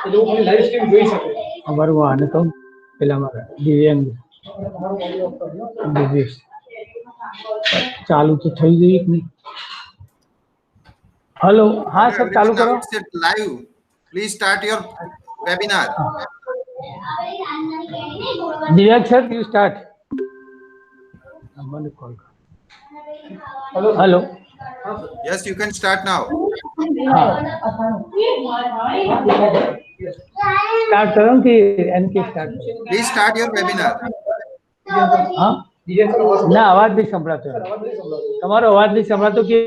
એ લોકો ખાલી live stream જોઈ શકે. અમારું આને કહું પેલા મારા દિવ્યાંગ તમારું ઓડિયો ઓફ કરજો. દિવ્યેશ ચાલુ તો થઈ ગઈ કે નહીં? હલો, હા સર ચાલુ કરો. Now it's live. Please start your webinar. દિવ્યાંગ સર યુ સ્ટાર્ટ. મને કોલ કર. Hello hello, Yes, you can start now. Start કરો ને કે એમ કે સ્ટાર્ટ કરો. Please start your webinar. હા DJ સર અવાજ ના અવાજ નહીં સંભળાતો. અવાજ નહીં સંભળાતો. તમારો અવાજ નહીં સંભળાતો કે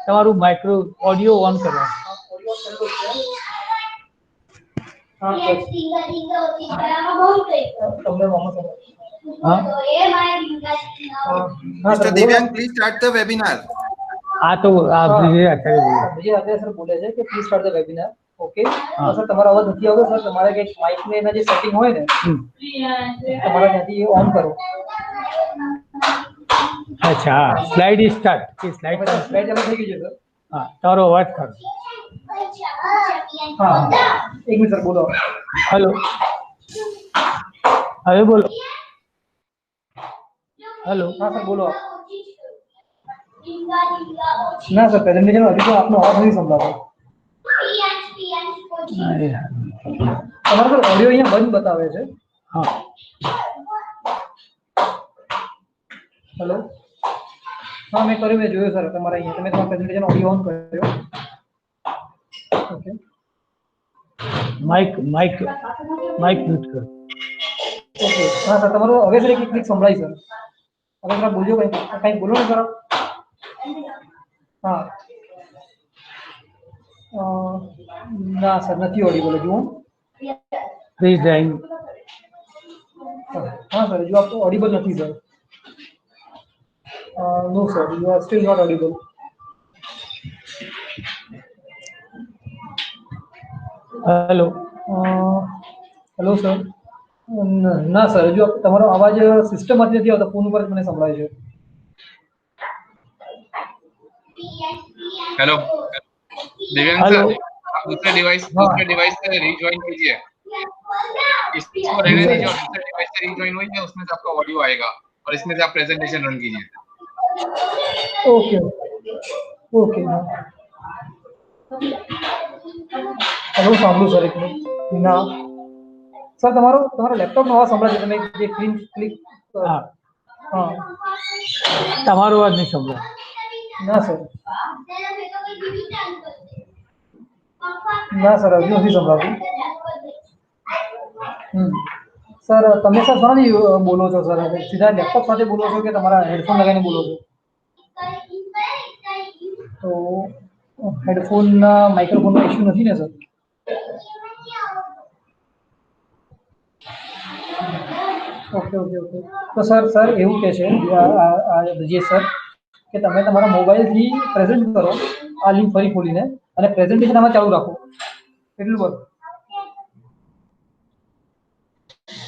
તમારું માઇક્રો ઓડિયો ઓન કરવાનું. ઓડિયો ચાલુ છે. હા તમને મામા સંભળાય. હા હા Mr. Sir Divyang, please start the webinar. આ તો આ અત્યારે બોલો. વિજય અત્યારે સર બોલે છે કે please start the webinar. Okay હા. સર તમારો અવાજ નથી આવતો સર. તમારે કંઈક માઇક ને એના જે સેટિંગ હોય ને તમારે ત્યાંથી ઓન કરો. અચ્છા હા સ્લાઇડ સ્ટાર્ટ કે સ્લાઇડ સ્લાઇડ ચાલુ થઈ ગઈ છે સર. હા તારો અવાજ કરો. હા એક મિનિટ સર બોલો. હલો હવે બોલો. હલો હા સર બોલો. ના સર પ્રેઝન્ટેશન હજી તો આપનો અવાજ નથી સંભળાતો. અરે યાર. તમારો સર ઓડિયો અહીંયા બંધ બતાવે છે. હા હેલો હા મેં કર્યું, મેં જોયું સર. તમારા અહીંયા તમે તમારા પ્રેઝન્ટેશન ઓડિયો ઓન કર્યો. Okay mic mic mic mute કરો. ઓકે હા સર તમારું હવે સર એક ક્લિક સંભળાય સર. હવે સર બોલજો કંઈ બોલો ને સર. હા ના સર નથી ઓડિબલ હજુ. Please drawing. હા સર હજુ આપ ઓડિબલ નથી sir. No sir you are still not audible. Hello hello sir. ના સર હજુ તમારો અવાજ સિસ્ટમમાંથી નથી આવતો. ફોન ઉપર જ મને સંભળાય છે. हेलो दिव्यांग हेलो। सर, आप दूसरे डिवाइस से रिज्वाइन कीजिए। इसको रहने दीजिए और दूसरे डिवाइस से रिज्वाइन होइए, उसमें से आपका ऑडियो आएगा और इसमें से आप प्रेजेंटेशन रन कीजिए। ओके ओके હેલો સાંભળું સર એક મિનિટ. ના સર તમારો લેપટોપનો અવાજ સંભળાય છે. તમે જે ક્લિક હા હા તમારો અવાજ નહીં સંભળાય. ના સર ના સર હજુ નથી સંભળાતું. સર તમે સર શાનાથી બોલો છો સર? સીધા લેપટોપ સાથે બોલો છો કે તમારા હેડફોન લગાવીને બોલો છો? તો હેડફોનના માઇક્રોફોનનો ઇશ્યુ નથી ને સર? ઓકે ઓકે ઓકે તો સર એવું કહે છે બ્રિજેશ સર કે તમે તમારા મોબાઈલથી પ્રેઝન્ટ કરો આ લિંક ફરી ખોલીને અને પ્રેઝન્ટેશન આમાં ચાલુ રાખો. એટલું બસ.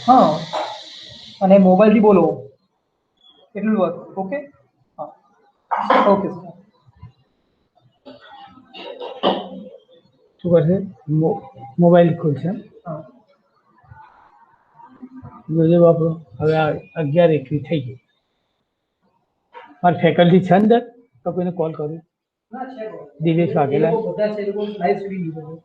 હા અને મોબાઈલથી બોલો એટલું બસ. ઓકે હા ઓકે સર. શું કરશે? મોબાઈલ ખોલશે. હા જોજે બાપુ હવે આ 11:21 થઈ ગઈ. મારી ફેકલ્ટી છે અંદર તો કોઈને કોલ કરું? ના છે દિનેશ વાઘેલા. એ લોકો બધા છે. એ લોકો લાઈવ સ્ટ્રીમિંગ કરે છે.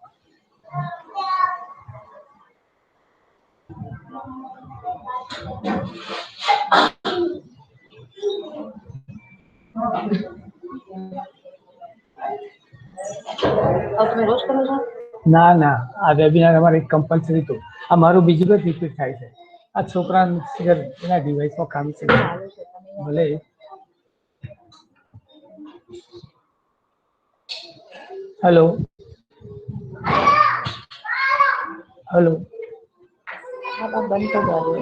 તમે રોજ કરો છો? ના ના આ વેબિનાર અમારે કમ્પલસરી હતું. આ મારું બીજું જ રિપીટ થાય છે. આ છોકરાના એના ડિવાઇસમાં ખામી છે. ભલે હલો હલો બંધ તો કર્યો.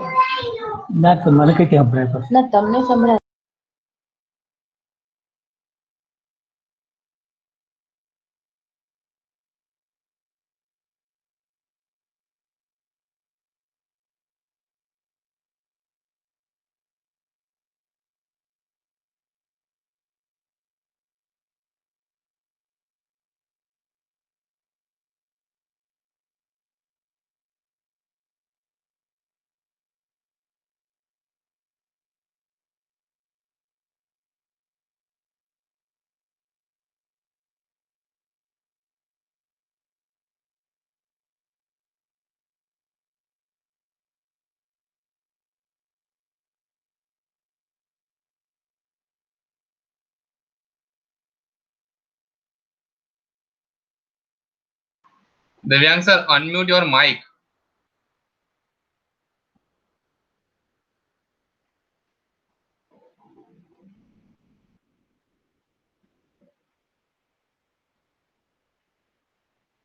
ના તો મને કઈ સંભળાય પછી. ના તમને સંભળાય. Divyang sir, unmute your mic.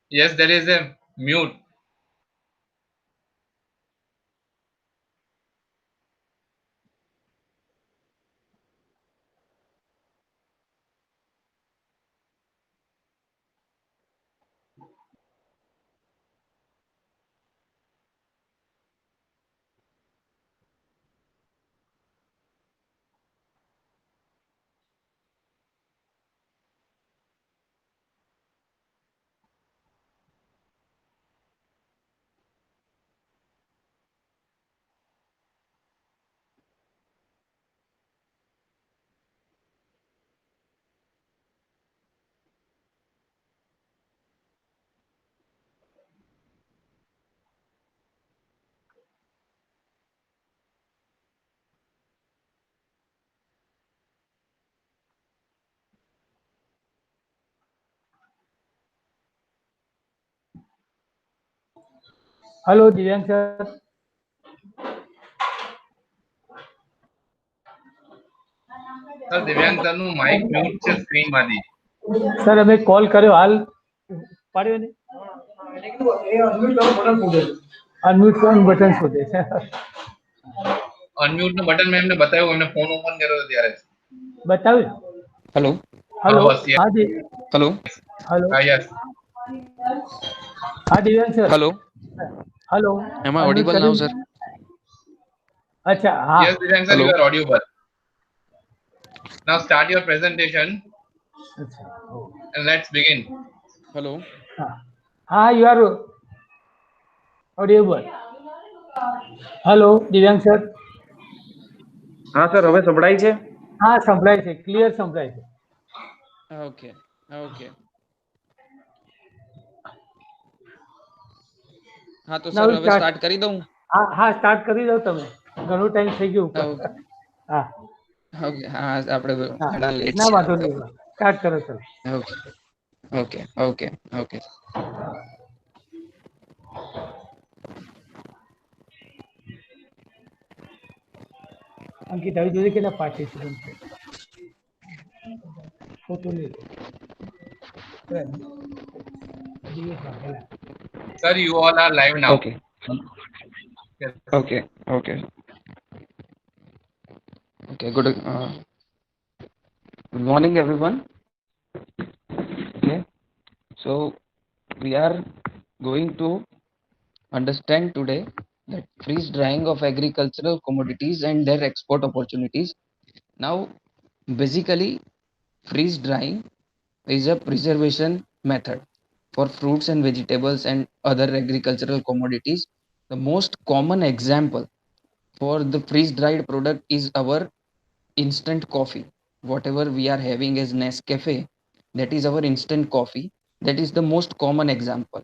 Yes, there is a mute. Hello दिव्यांग सर. Sir, Divyang sir નું mic mute છે screen માંથી. સર અમે કોલ કર્યો હાલ પાડ્યો ને અનમ્યુટ કરવાનું બટન શોધે છે. Unmute નું બટન મેં એમને બતાવ્યું, એમને ફોન ઓપન કર્યો હતો ત્યારે. બતાવ્યું. Hello. हेलो. બસ, yes. हाँ जी. Hello. हेलो. હા, yes. हाँ दिव्यांग sir. Hello. Hello. Am I audible now, sir? अच्छा हाँ. Yes, Divyang sir, Hello. you are audible. Now start your presentation अच्छा. and let's begin. Hello. हाँ. हाँ यू आर ऑडिबल. हेलो દિવ્યાંગ સર. હા સર, હવે સંભળાય છે? હા સંભળાય છે, ક્લિયર સંભળાય છે. Okay. Okay. हाँ तो Now सर હવે start. સ્ટાર્ટ કરી દઉં. હા હા સ્ટાર્ટ કરી દો તમે, ઘણો ટાઈમ થઈ ગયો ઉપર. Okay. હા Okay. હા આપણે હા ઘણા લેટ ના છે વાંધો તો. નહીં, સ્ટાર્ટ કરો ચલો. Okay. Okay. Okay. Okay. અંકિત આવી જોઈએ કેટલા પાર્ટિસિપન્ટ છે, ફોટો લે લો. દિવસ વાગેલા. Sir, you all are live now. Okay. Yes. Okay. Okay. Okay. Good morning, everyone. Okay. So we are going to understand today that freeze drying of agricultural commodities and their export opportunities. Now, basically, freeze drying is a preservation method for fruits and vegetables and other agricultural commodities. The most common example for the freeze dried product is our instant coffee. Whatever we are having as Nescafe, that is our instant coffee. That is the most common example.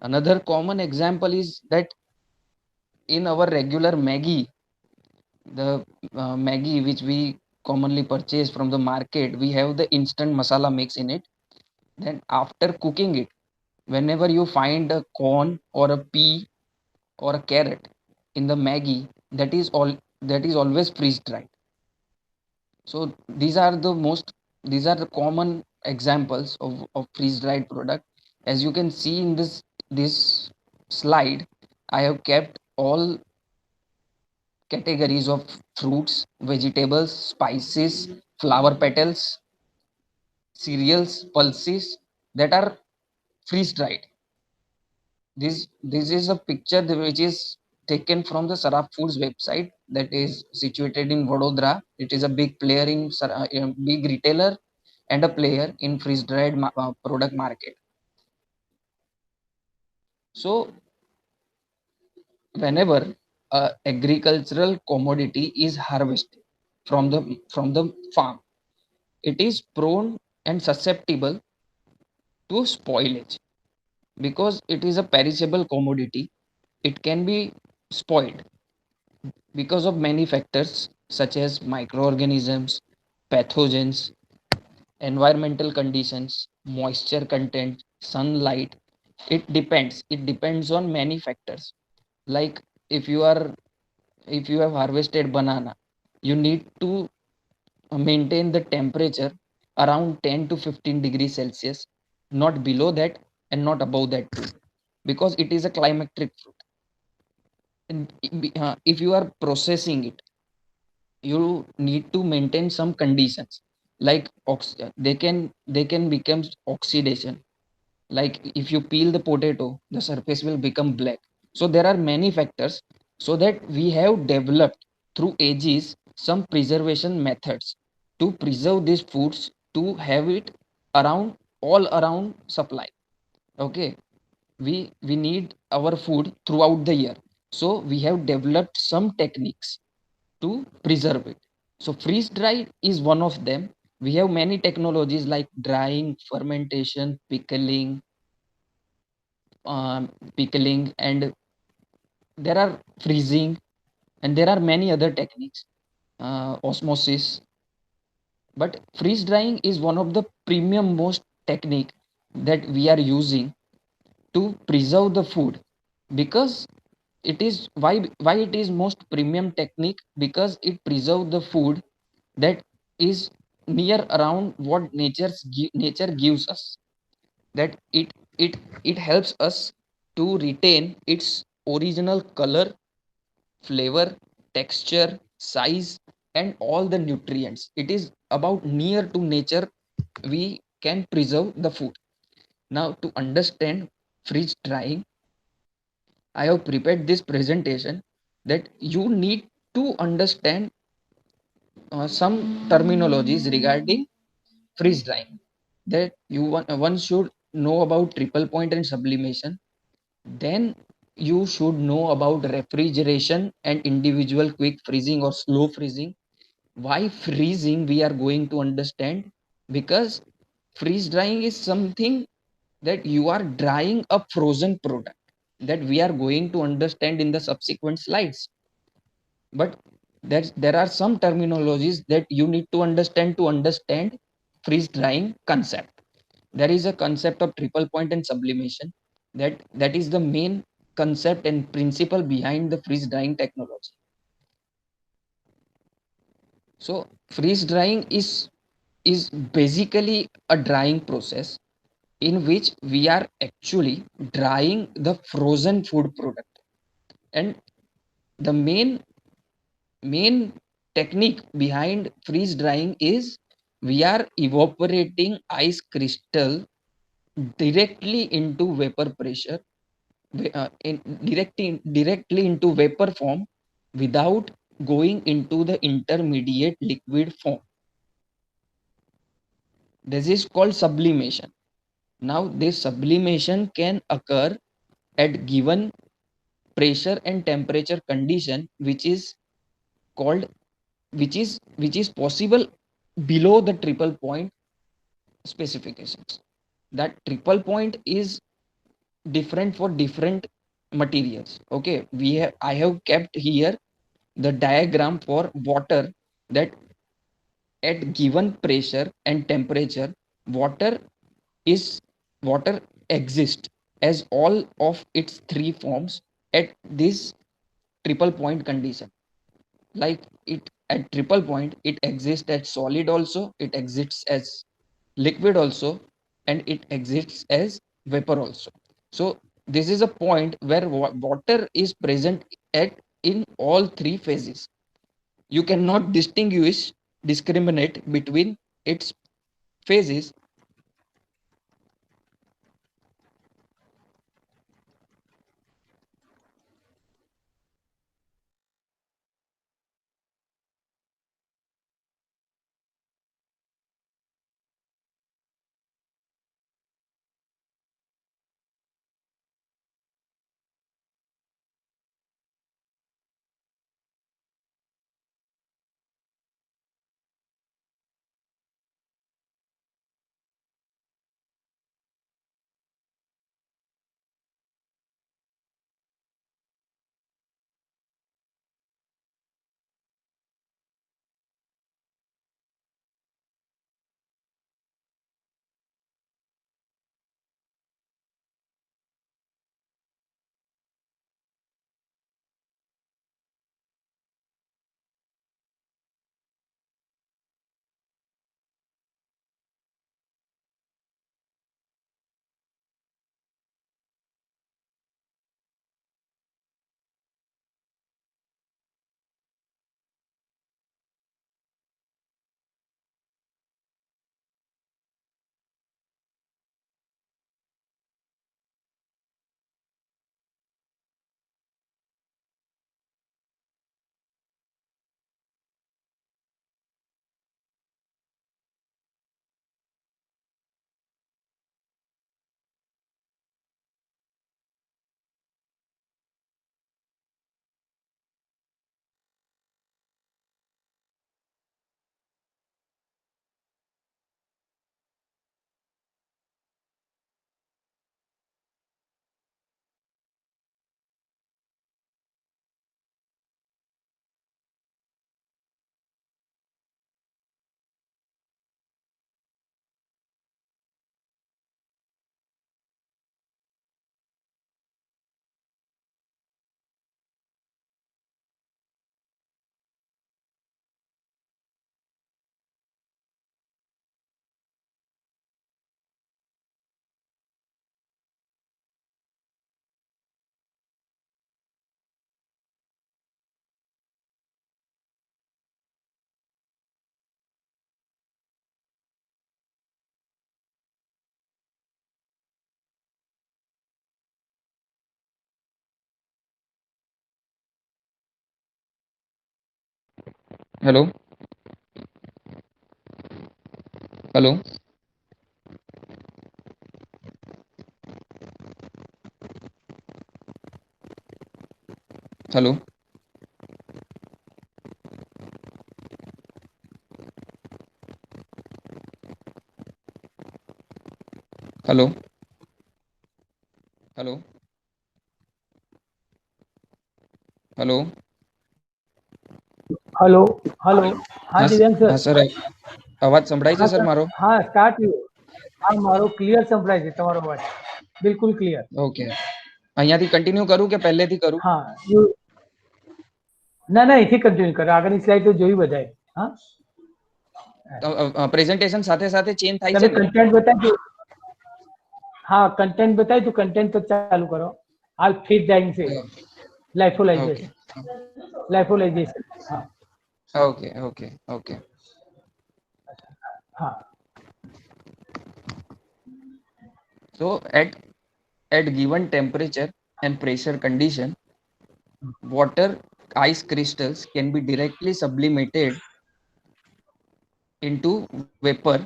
Another common example is that in our regular Maggie, the Maggie which we commonly purchase from the market, we have the instant masala mix in it. Then after cooking it, whenever you find a corn or a pea or a carrot in the Maggie, that is always freeze dried. So these are the common examples of freeze dried product. As you can see in this slide, I have kept all categories of fruits, vegetables, spices, flower petals, cereals, pulses that are freeze dried. This is a picture which is taken from the Saraf Foods website that is situated in Vadodara. It is a big player a big retailer and a player in freeze dried product market. So whenever a agricultural commodity is harvested from the farm, it is prone and susceptible to spoilage because it is a perishable commodity. It can be spoiled because of many factors such as microorganisms, pathogens, environmental conditions, moisture content, sunlight, It depends on many factors. Like if you are if you have harvested banana, you need to maintain the temperature around 10 to 15 degrees Celsius, not below that and not above that too, because it is a climatic fruit. And if you are processing it, you need to maintain some conditions, like they can become oxidation. Like if you peel the potato, the surface will become black. So there are many factors, so that we have developed through ages some preservation methods to preserve these foods, to have it around, all around supply. Okay, we need our food throughout the year, so we have developed some techniques to preserve it. So freeze dried is one of them. We have many technologies like drying, fermentation, pickling, and there are freezing, and there are many other techniques, osmosis. But freeze drying is one of the premium most technique that we are using to preserve the food, because it is why it is most premium technique, because it preserve the food that is near around what nature gives us, that it helps us to retain its original color, flavor, texture, size, and all the nutrients. It is about near to nature we can preserve the food. Now, to understand freeze drying, I have prepared this presentation that you need to understand some terminologies regarding freeze drying, that one should know about triple point and sublimation. Then you should know about refrigeration and individual quick freezing or slow freezing. Why freezing we are going to understand, because freeze drying is something that you are drying a frozen product, that we are going to understand in the subsequent slides. But there are some terminologies that you need to understand freeze drying concept. There is a concept of triple point and sublimation, that is the main concept and principle behind the freeze drying technology. So freeze drying is basically a drying process in which we are actually drying the frozen food product. And the main technique behind freeze drying is we are evaporating ice crystal directly into vapor pressure, directly into vapor form, without going into the intermediate liquid form. This is called sublimation. Now this sublimation can occur at given pressure and temperature condition, called which is possible below the triple point specifications. That triple point is different for different materials. Okay, I have kept here the diagram for water, that at given pressure and temperature, water is water exists as all of its three forms at this triple point condition. Like it at triple point, it exists as solid also, it exists as liquid also, and it exists as vapor also. So this is a point where water is present at in all three phases. You cannot discriminate between its phases. Hello. Hello. Hello. Hello. Hello. Hello. Hello hello હા હા દિવ્યાંગ sir હા sir, અવાજ સંભળાય છે હા sir sir મારો? હા સ્ટાર્ટ થયું હા મારો ક્લિયર સંભળાય છે તમારો અવાજ બિલકુલ ક્લિયર ઓકે, અહીંયાથી કન્ટિન્યુ કરું કે પહેલેથી કરું? હા you- ના ના એથી કન્ટિન્યુ કરો આગળની સ્લાઇડ તો જોઈ બધાએ હા પ્રેઝન્ટેશન સાથે સાથે ચેન્જ થાય છે તમે ને? કન્ટેન્ટ બતાવી હા કન્ટેન્ટ બતાવી તો કન્ટેન્ટ તો ચાલુ કરો હાલ ફીટ ડાઇંગ છે ઓકે લાइफोलाइजेशन હા ઓકે ઓકે ઓકે. હા So at given temperature and pressure condition, water ice crystals can be directly sublimated into vapor,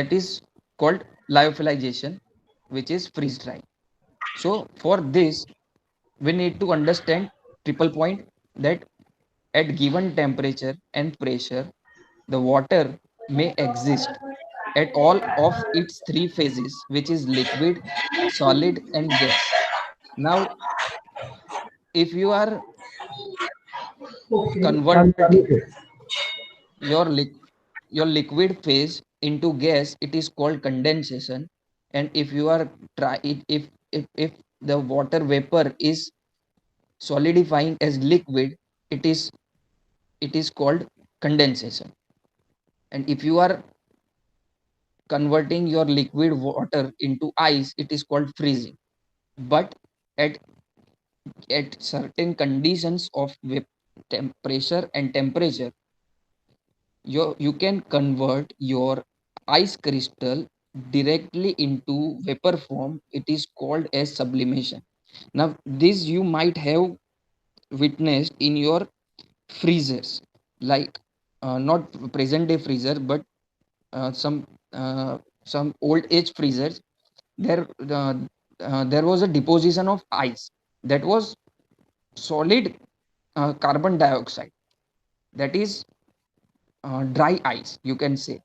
that is called lyophilization, which is freeze drying. So for this we need to understand triple point, that at given temperature and pressure the water may exist at all of its three phases, which is liquid, solid and gas. Now if you are converting your your liquid phase into gas, it is called condensation. And if you are try it if the water vapor is solidifying as liquid, it is it is called condensation. And if you are converting your liquid water into ice, it is called freezing. But at certain conditions of pressure and temperature, you can convert your ice crystal directly into vapor form. It is called as sublimation. Now this you might have witnessed in your freezers, like not present day freezer, but some old age freezers. There there was a deposition of ice that was solid carbon dioxide, that is dry ice, you can say.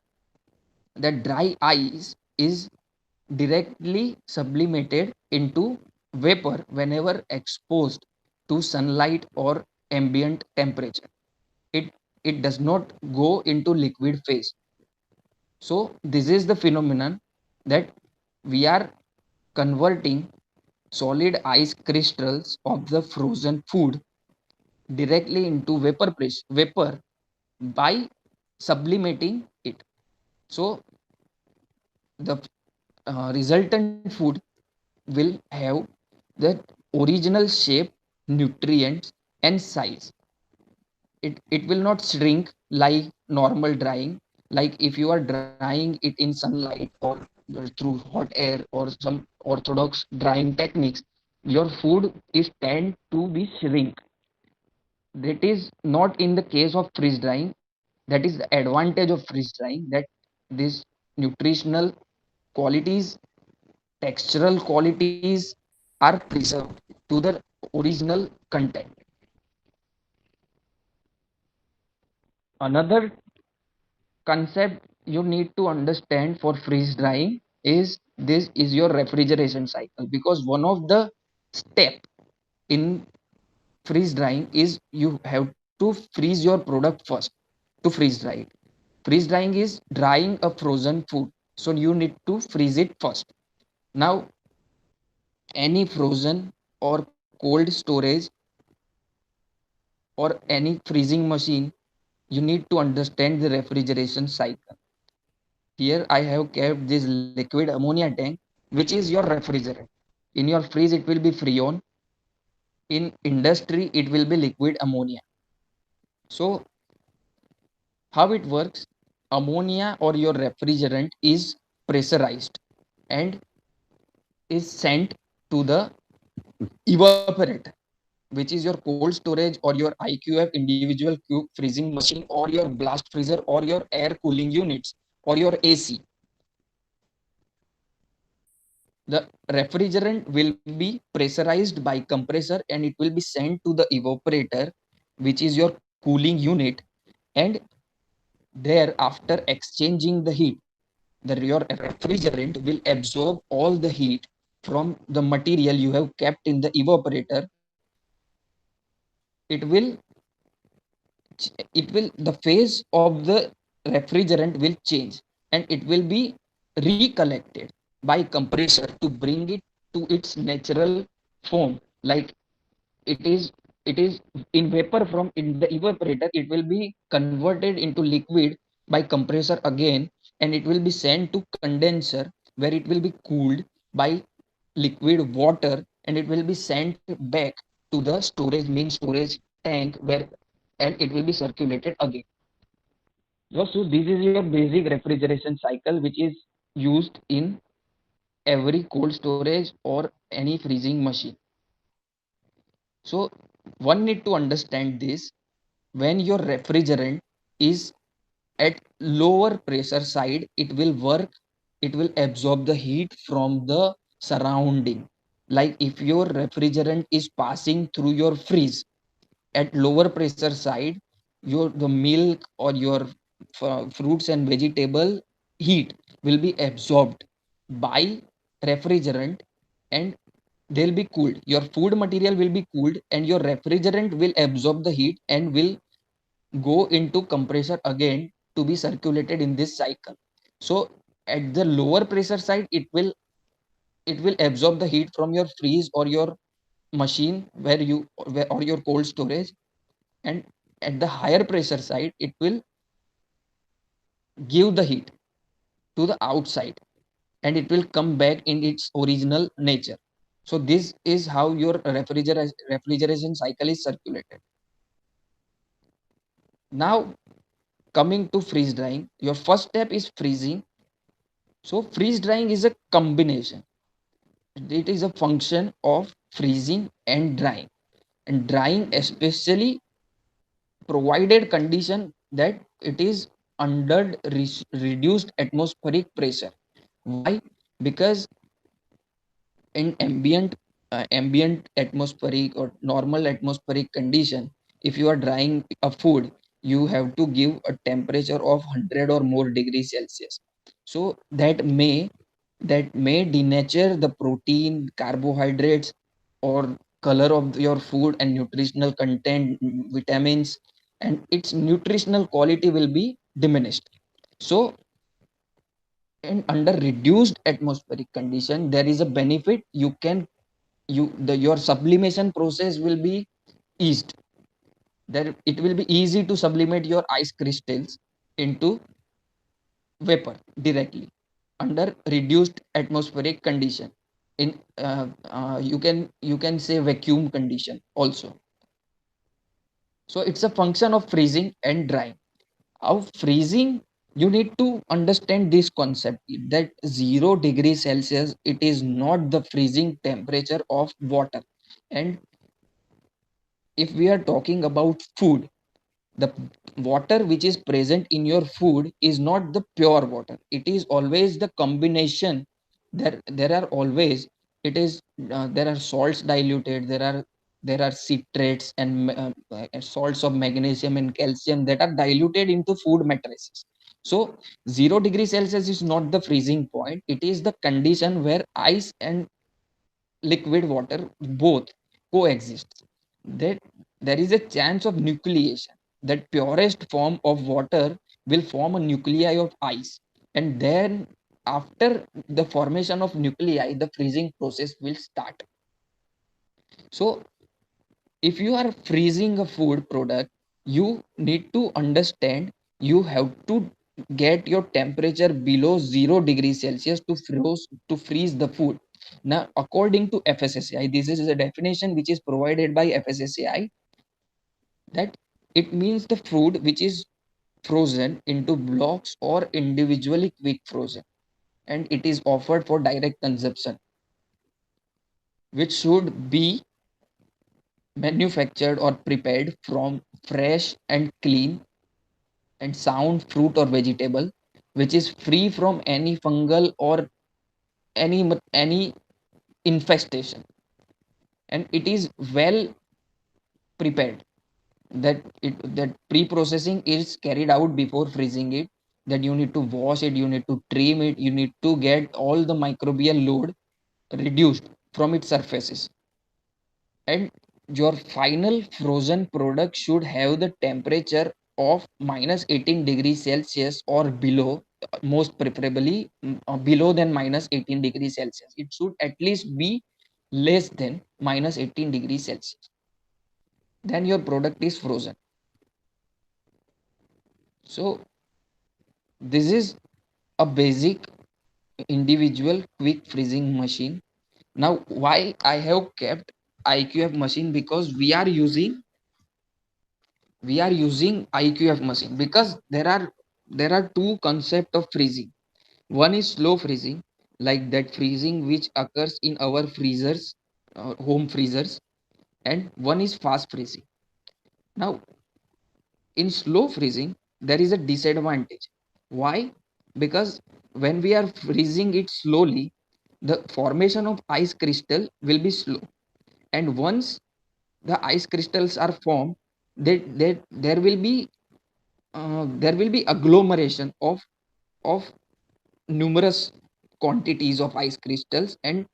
That dry ice is directly sublimated into vapor whenever exposed to sunlight or ambient temperature. It does not go into liquid phase. So this is the phenomenon, that we are converting solid ice crystals of the frozen food directly into vapor by sublimating it. So the resultant food will have the original shape, nutrients and size. It will not shrink like normal drying. Like if you are drying it in sunlight or through hot air or some orthodox drying techniques, your food is tend to be shrink. That is not in the case of freeze drying. That is the advantage of freeze drying, that these nutritional qualities, textural qualities are preserved to the original content. Another concept you need to understand for freeze drying is this is your refrigeration cycle, because one of the step in freeze drying is you have to freeze your product first to freeze dry it. Freeze drying is drying a frozen food, so you need to freeze it first. Now any frozen or cold storage or any freezing machine, you need to understand the refrigeration cycle. Here I have kept this liquid ammonia tank, which is your refrigerant. In your fridge it will be freon, in industry it will be liquid ammonia. So how it works, ammonia or your refrigerant is pressurized and is sent to the evaporator. which is your cold storage or your IQF individual cube freezing machine or your blast freezer or your air cooling units or your AC. The refrigerant will be pressurized by compressor and it will be sent to the evaporator, which is your cooling unit, and there after exchanging the heat, your refrigerant will absorb all the heat from the material you have kept in the evaporator. It will the phase of the refrigerant will change and it will be recollected by compressor to bring it to its natural form. Like it is it is in vapor from in the evaporator, it will be converted into liquid by compressor again, and it will be sent to condenser where it will be cooled by liquid water, and it will be sent back to the storage main storage tank where, and it will be circulated again. So this is your basic refrigeration cycle which is used in every cold storage or any freezing machine. So one need to understand this: when your refrigerant is at lower pressure side, it will work, it will absorb the heat from the surrounding. Like if your refrigerant is passing through your fridge at lower pressure side, your the milk or your fruits and vegetable heat will be absorbed by refrigerant, and they'll be cooled. Your food material will be cooled and your refrigerant will absorb the heat and will go into compressor again to be circulated in this cycle. So at the lower pressure side, it will absorb the heat from your freeze or your machine or your cold storage, and at the higher pressure side it will give the heat to the outside and it will come back in its original nature. So this is how your refrigeration cycle is circulated. Now coming to freeze drying, your first step is freezing. So freeze drying is a combination, it is a function of freezing and drying, and drying especially provided condition that it is under reduced atmospheric pressure. Why? Because in ambient atmospheric or normal atmospheric condition, if you are drying a food, you have to give a temperature of 100 or more degrees Celsius. So that may denature the protein, carbohydrates, or color of your food and nutritional content, vitamins, and its nutritional quality will be diminished. So and under reduced atmospheric condition, there is a benefit. Your sublimation process will be eased. There it will be easy to sublimate your ice crystals into vapor directly under reduced atmospheric condition. In you can say vacuum condition also. So it's a function of freezing and drying. How freezing, you need to understand this concept that 0 degrees Celsius, it is not the freezing temperature of water. And if we are talking about food, the water which is present in your food is not the pure water, it is always the combination. There are always, it is there are salts diluted, there are citrates and salts of magnesium and calcium that are diluted into food matrices. So 0 degrees Celsius is not the freezing point, it is the condition where ice and liquid water both coexist. That there is a chance of nucleation. That purest form of water will form a nuclei of ice, and then after the formation of nuclei, the freezing process will start. So if you are freezing a food product, you need to understand you have to get your temperature below 0 degrees Celsius to freeze the food. Now, according to FSSAI, this is a definition which is provided by FSSAI, that it means the food which is frozen into blocks or individually quick frozen, and it is offered for direct consumption, which should be manufactured or prepared from fresh and clean and sound fruit or vegetable, which is free from any fungal or any infestation, and it is well prepared. That pre-processing is carried out before freezing it, that you need to wash it, you need to trim it, you need to get all the microbial load reduced from its surfaces, and your final frozen product should have the temperature of minus 18 degrees Celsius or below, most preferably below than minus 18 degrees Celsius. It should at least be less than minus 18 degrees Celsius. Then your product is frozen. So this is a basic individual quick freezing machine. Now, why I have kept IQF machine? Because we are using IQF machine because there are two concepts of freezing. One is slow freezing, like that freezing which occurs in our freezers, home freezers, and one is fast freezing. Now, in slow freezing, there is a disadvantage. Why? Because when we are freezing it slowly, the formation of ice crystal will be slow, and once the ice crystals are formed, there will be agglomeration of numerous quantities of ice crystals, and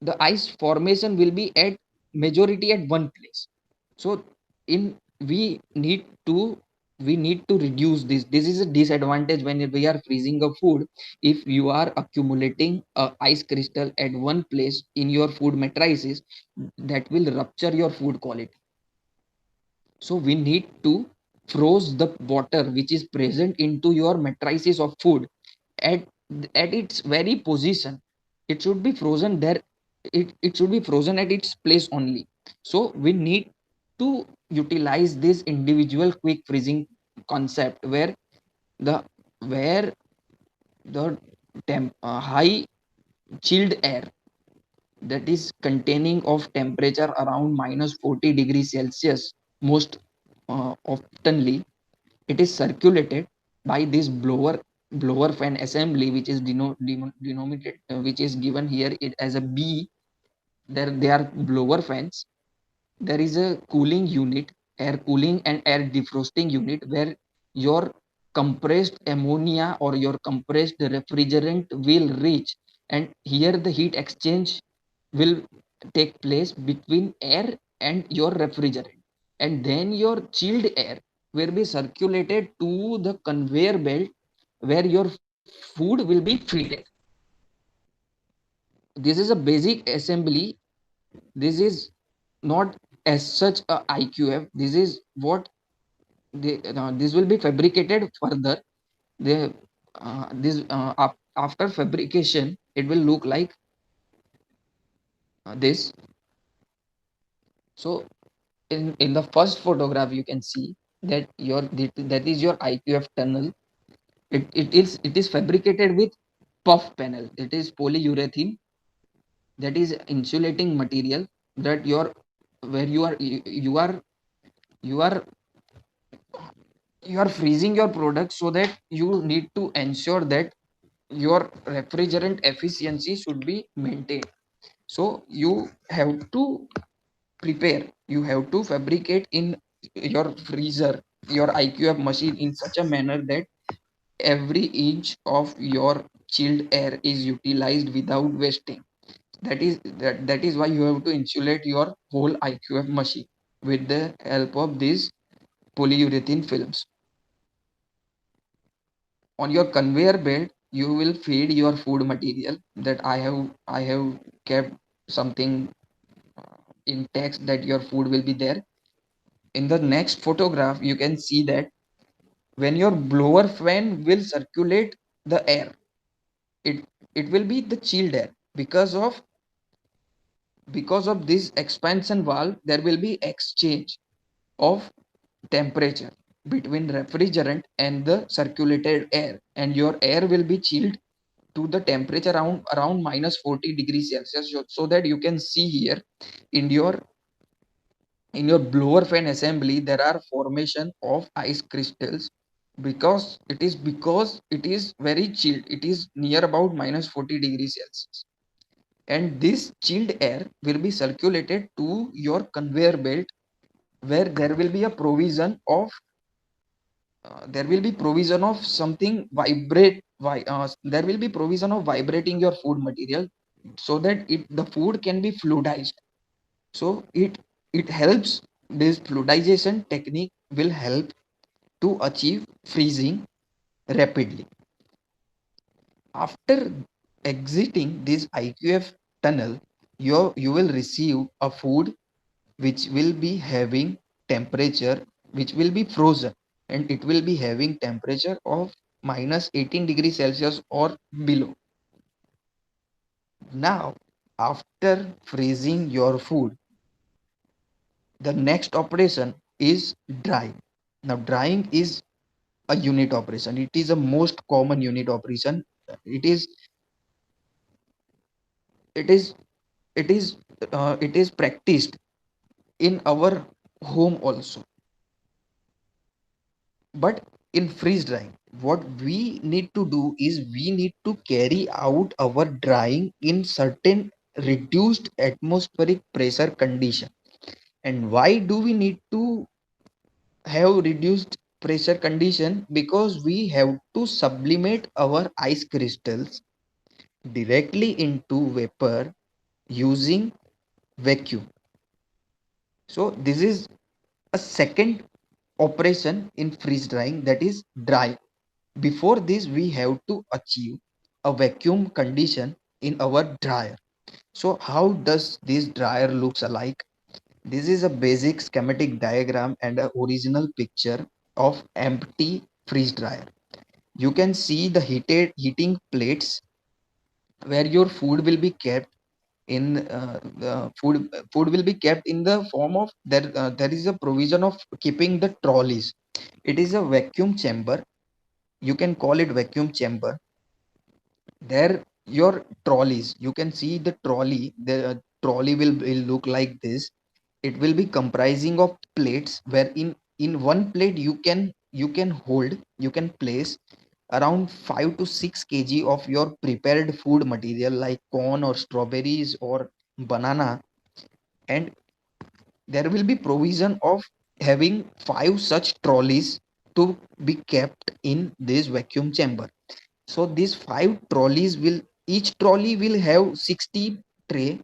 the ice formation will be at majority at one place. So in we need to we need to reduce this is a disadvantage when we are freezing a food. If you are accumulating a ice crystal at one place in your food matrices, that will rupture your food quality. So we need to froze the water which is present into your matrices of food at at its very position. It should be frozen there. It should be frozen at its place only. So we need to utilize this individual quick freezing concept the where the high chilled air, that is containing of temperature around minus 40 degrees Celsius, most oftenly it is circulated by this blower fan assembly, which is denominated which is given here it as a B. There they are blower fans. There is a cooling unit, air cooling and air defrosting unit, where your compressed ammonia or your compressed refrigerant will reach, and here the heat exchange will take place between air and your refrigerant, and then your chilled air will be circulated to the conveyor belt where your food will be filled. This is a basic assembly. This is not as such a IQF. This is what this will be fabricated further. After fabrication, it will look like this. So in the first photograph, you can see that that is your IQF tunnel. It is fabricated with puff panel. It is polyurethane, that is insulating material, that where you are freezing your product, so that you need to ensure that your refrigerant efficiency should be maintained. So you have to fabricate in your freezer your IQF machine in such a manner that every inch of your chilled air is utilized without wasting. That is why you have to insulate your whole IQF machine with the help of these polyurethane films. On your conveyor belt, you will feed your food material. That I have kept something in text that your food will be there. In the next photograph, you can see that when your blower fan will circulate the air, it it will be the chilled air. Because of this expansion valve, there will be exchange of temperature between refrigerant and the circulated air, and your air will be chilled to the temperature around minus 40 degrees Celsius. So that you can see here in your in your blower fan assembly there are formation of ice crystals because it is very chilled. It is near about minus 40 degrees Celsius, and this chilled air will be circulated to your conveyor belt, where there will be a provision of something there will be provision of vibrating your food material, so that the food can be fluidized. So it helps. This fluidization technique will help to achieve freezing rapidly. After exiting this IQF tunnel, you will receive a food which will be having temperature, which will be frozen, and it will be having temperature of minus 18 degrees Celsius or below. Now, after freezing your food, the next operation is drying. Now, drying is a unit operation. It is a most common unit operation. It is it is it is practiced in our home also. But in freeze drying, what we need to do is we need to carry out our drying in certain reduced atmospheric pressure condition. And why do we need to have reduced pressure condition? Because we have to sublimate our ice crystals directly into vapor using vacuum. So this is a second operation in freeze drying, that is dry. Before this, we have to achieve a vacuum condition in our dryer. So how does this dryer looks alike? This is a basic schematic diagram and an original picture of empty freeze dryer. You can see the heating plates where your food will be kept in food will be kept in the form of there is a provision of keeping the trolleys. It is a vacuum chamber. You can call it vacuum chamber. There your trolleys, you can see the trolley. The trolley will look like this. It will be comprising of plates, where in one plate you can place around 5 to 6 kg of your prepared food material like corn or strawberries or banana. And there will be provision of having 5 such trolleys to be kept in this vacuum chamber. So these 5 trolleys will, each trolley will have 60 tray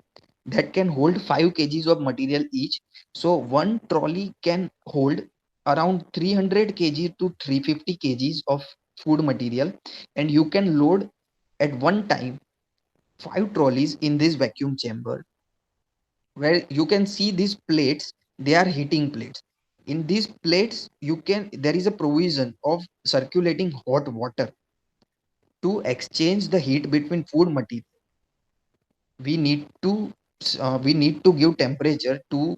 that can hold 5 kgs of material each. So one trolley can hold around 300 kg to 350 kgs of food material, and you can load at one time 5 trolleys in this vacuum chamber, where you can see these plates. They are heating plates. In these plates, there is a provision of circulating hot water to exchange the heat between food material. We need to give temperature to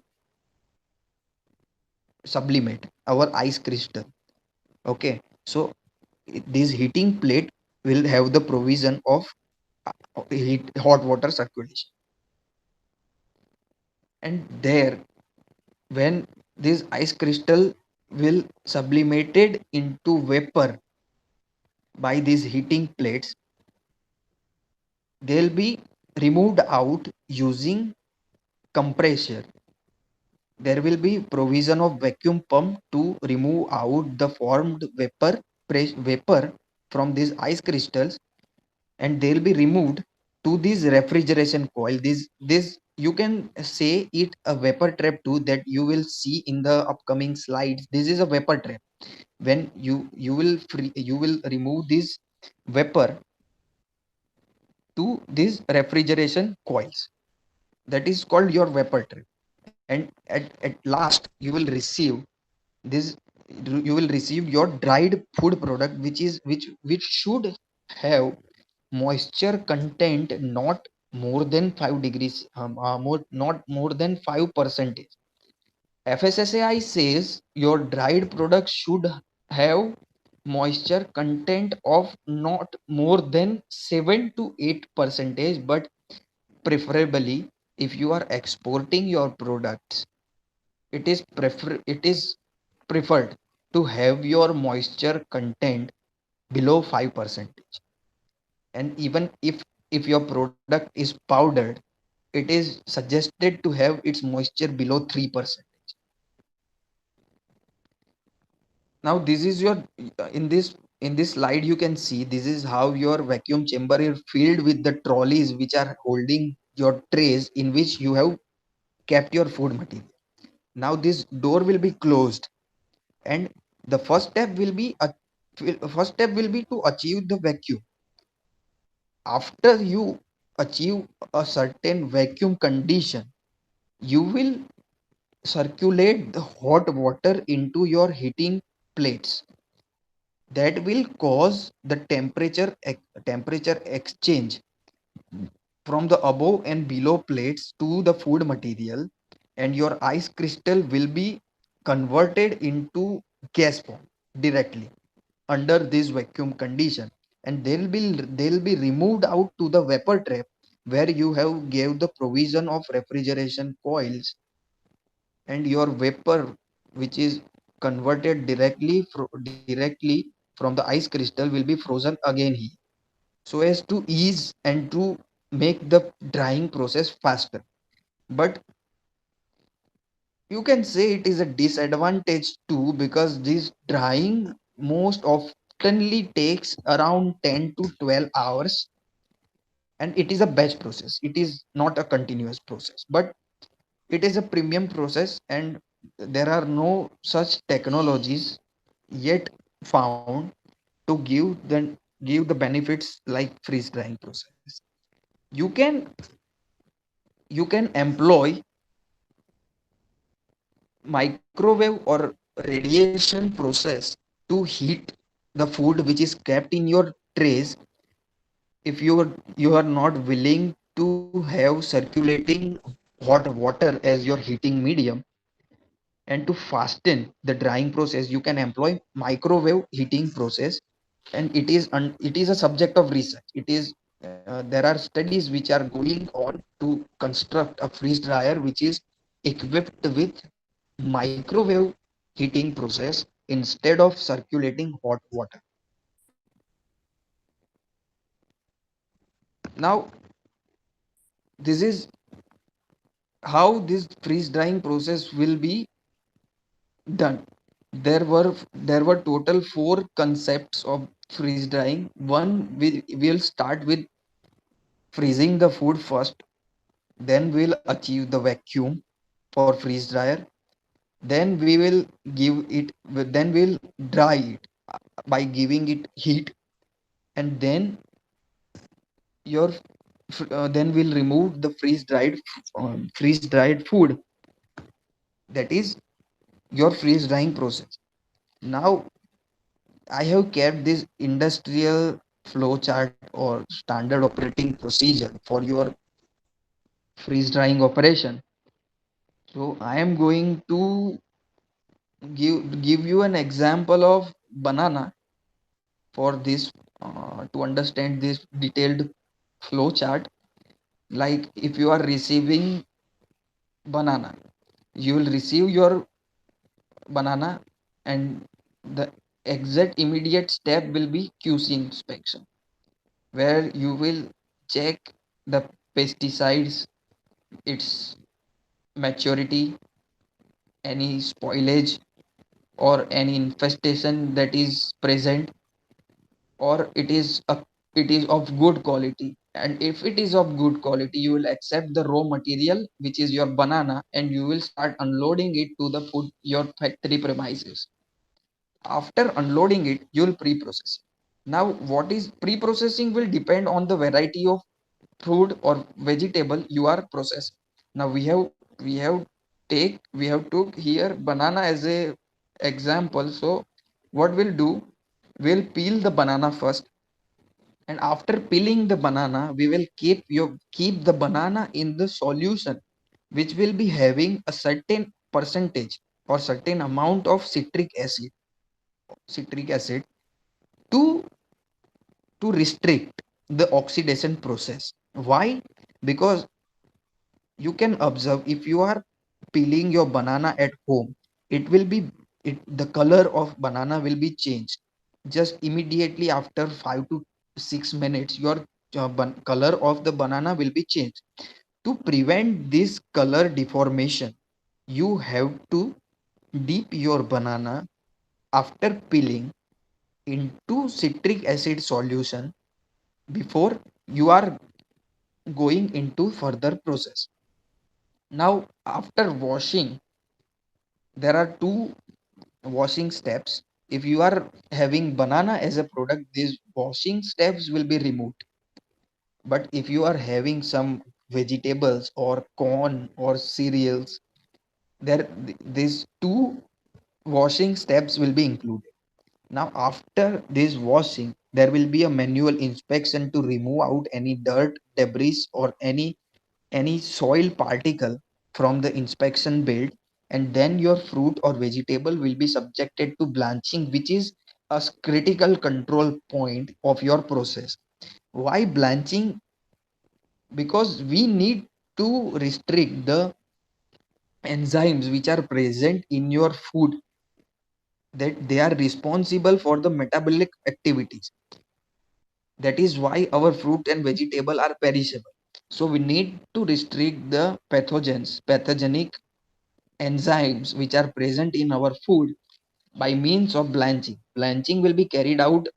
sublimate our ice crystal. Okay, so this heating plate will have the provision of hot water circulation. And there, when this ice crystal will sublimated into vapor by these heating plates, they'll be removed out using compressor. There will be provision of vacuum pump to remove out the formed vapor from these ice crystals, and they'll be removed to this refrigeration coil. This you can say it a vapor trap too, that you will see in the upcoming slides. This is a vapor trap. When you will remove this vapor to these refrigeration coils, that is called your vapor trap. And at last you will receive this you will receive your dried food product, which should have moisture content not more than 5 degrees, not more than 5%. FSSAI says your dried product should have moisture content of not more than 7 to 8 percentage. But preferably, if you are exporting your products, it is preferred to have your moisture content below 5%. And even if your product is powdered, it is suggested to have its moisture below 3%. Now this is your in this slide you can see this is how your vacuum chamber is filled with the trolleys which are holding your trays in which you have kept your food material. Now this door will be closed, and the first step will be to achieve the vacuum. After you achieve a certain vacuum condition, you will circulate the hot water into your heating plates. That will cause the temperature exchange from the above and below plates to the food material, and your ice crystal will be converted into gas form directly under this vacuum condition, and they'll be removed out to the vapor trap where you have gave the provision of refrigeration coils, and your vapor which is converted directly from the ice crystal will be frozen again here, so as to ease and to make the drying process faster. But you can say it is a disadvantage too, because this drying most oftenly takes around 10 to 12 hours, and it is a batch process, it is not a continuous process, but it is a premium process, and there are no such technologies yet found to give the benefits like freeze drying process. you can you can employ microwave or radiation process to heat the food which is kept in your trays if you are not willing to have circulating hot water as your heating medium. And to fasten the drying process you can employ microwave heating process, and it is a subject of research. It is there are studies which are going on to construct a freeze dryer which is equipped with microwave heating process instead of circulating hot water. Now this is how this freeze drying process will be done. There were total four concepts of freeze drying. One, will start with freezing the food first, then we'll achieve the vacuum for freeze dryer, then we will give it then we'll dry it by giving it heat, and then your then we'll remove the freeze dried food. That is your freeze drying process. Now I have kept this industrial flow chart or standard operating procedure for your freeze drying operation. So I am going to give you an example of banana for this to understand this detailed flow chart. Like if you are receiving banana, you will receive your banana, and the exact immediate step will be QC inspection, where you will check the pesticides, its maturity, any spoilage or any infestation that is present, or it is of good quality. And if it is of good quality, you will accept the raw material which is your banana, and you will start unloading it to the food your factory premises. After unloading it, you will pre-process it. Now what is pre-processing will depend on the variety of fruit or vegetable you are processing. Now we have took here banana as a example. So what we'll do, we'll peel the banana first, and after peeling the banana we will keep the banana in the solution which will be having a certain percentage or certain amount of citric acid to restrict the oxidation process. Why? Because you can observe, if you are peeling your banana at home, the color of banana will be changed. Just immediately after 5 to 6 minutes, your color of the banana will be changed. To prevent this color deformation, you have to dip your banana after peeling into citric acid solution before you are going into further process. Now, after washing, there are two washing steps. If you are having banana as a product, these washing steps will be removed. But if you are having some vegetables or corn or cereals, these two washing steps will be included. Now, after this washing, there will be a manual inspection to remove out any dirt, debris, or any soil particle from the inspection bed, and then your fruit or vegetable will be subjected to blanching, which is a critical control point of your process. Why blanching? Because we need to restrict the enzymes which are present in your food, that they are responsible for the metabolic activities. That is why our fruit and vegetable are perishable. So we need to restrict the pathogenic enzymes which are present in our food by means of blanching. Blanching will be carried out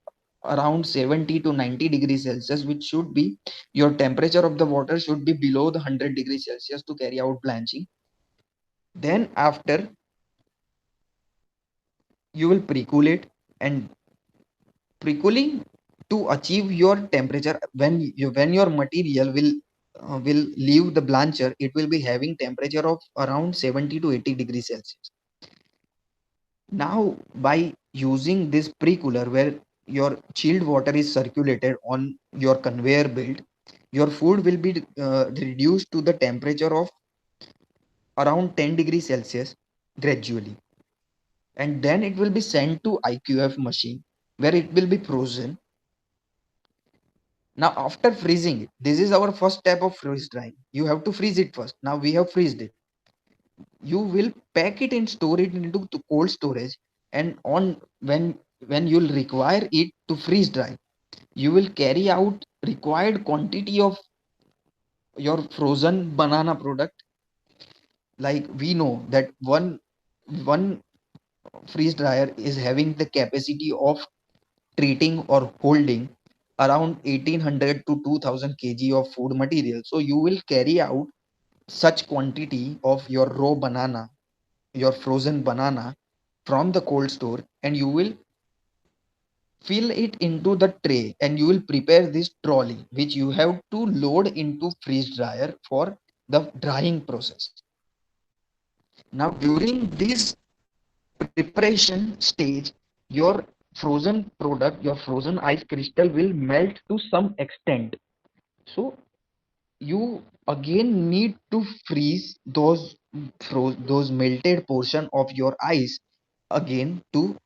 around 70 to 90 degrees Celsius, which should be your temperature of the water should be below the 100 degrees Celsius to carry out blanching. Then after, you will pre-cool it, and pre-cooling to achieve your temperature, when your material will leave the blancher, it will be having temperature of around 70 to 80 degrees Celsius. Now, by using this pre-cooler where your chilled water is circulated on your conveyor belt, your food will be reduced to the temperature of around 10 degrees Celsius gradually. And then it will be sent to IQF machine where it will be frozen. Now, after freezing it, this is our first step of freeze drying. You have to freeze it first. Now we have freezed it. You will pack it and store it into the cold storage, and on when you'll require it to freeze dry, you will carry out required quantity of your frozen banana product. Like we know that one freeze dryer is having the capacity of treating or holding around 1800 to 2000 kg of food material. So you will carry out such quantity of your raw banana, your frozen banana, from the cold store, and you will fill it into the tray, and you will prepare this trolley which you have to load into freeze dryer for the drying process. Now during this preparation stage, your frozen product, your frozen ice crystal will melt to some extent. So you again need to freeze those melted portion of your ice again to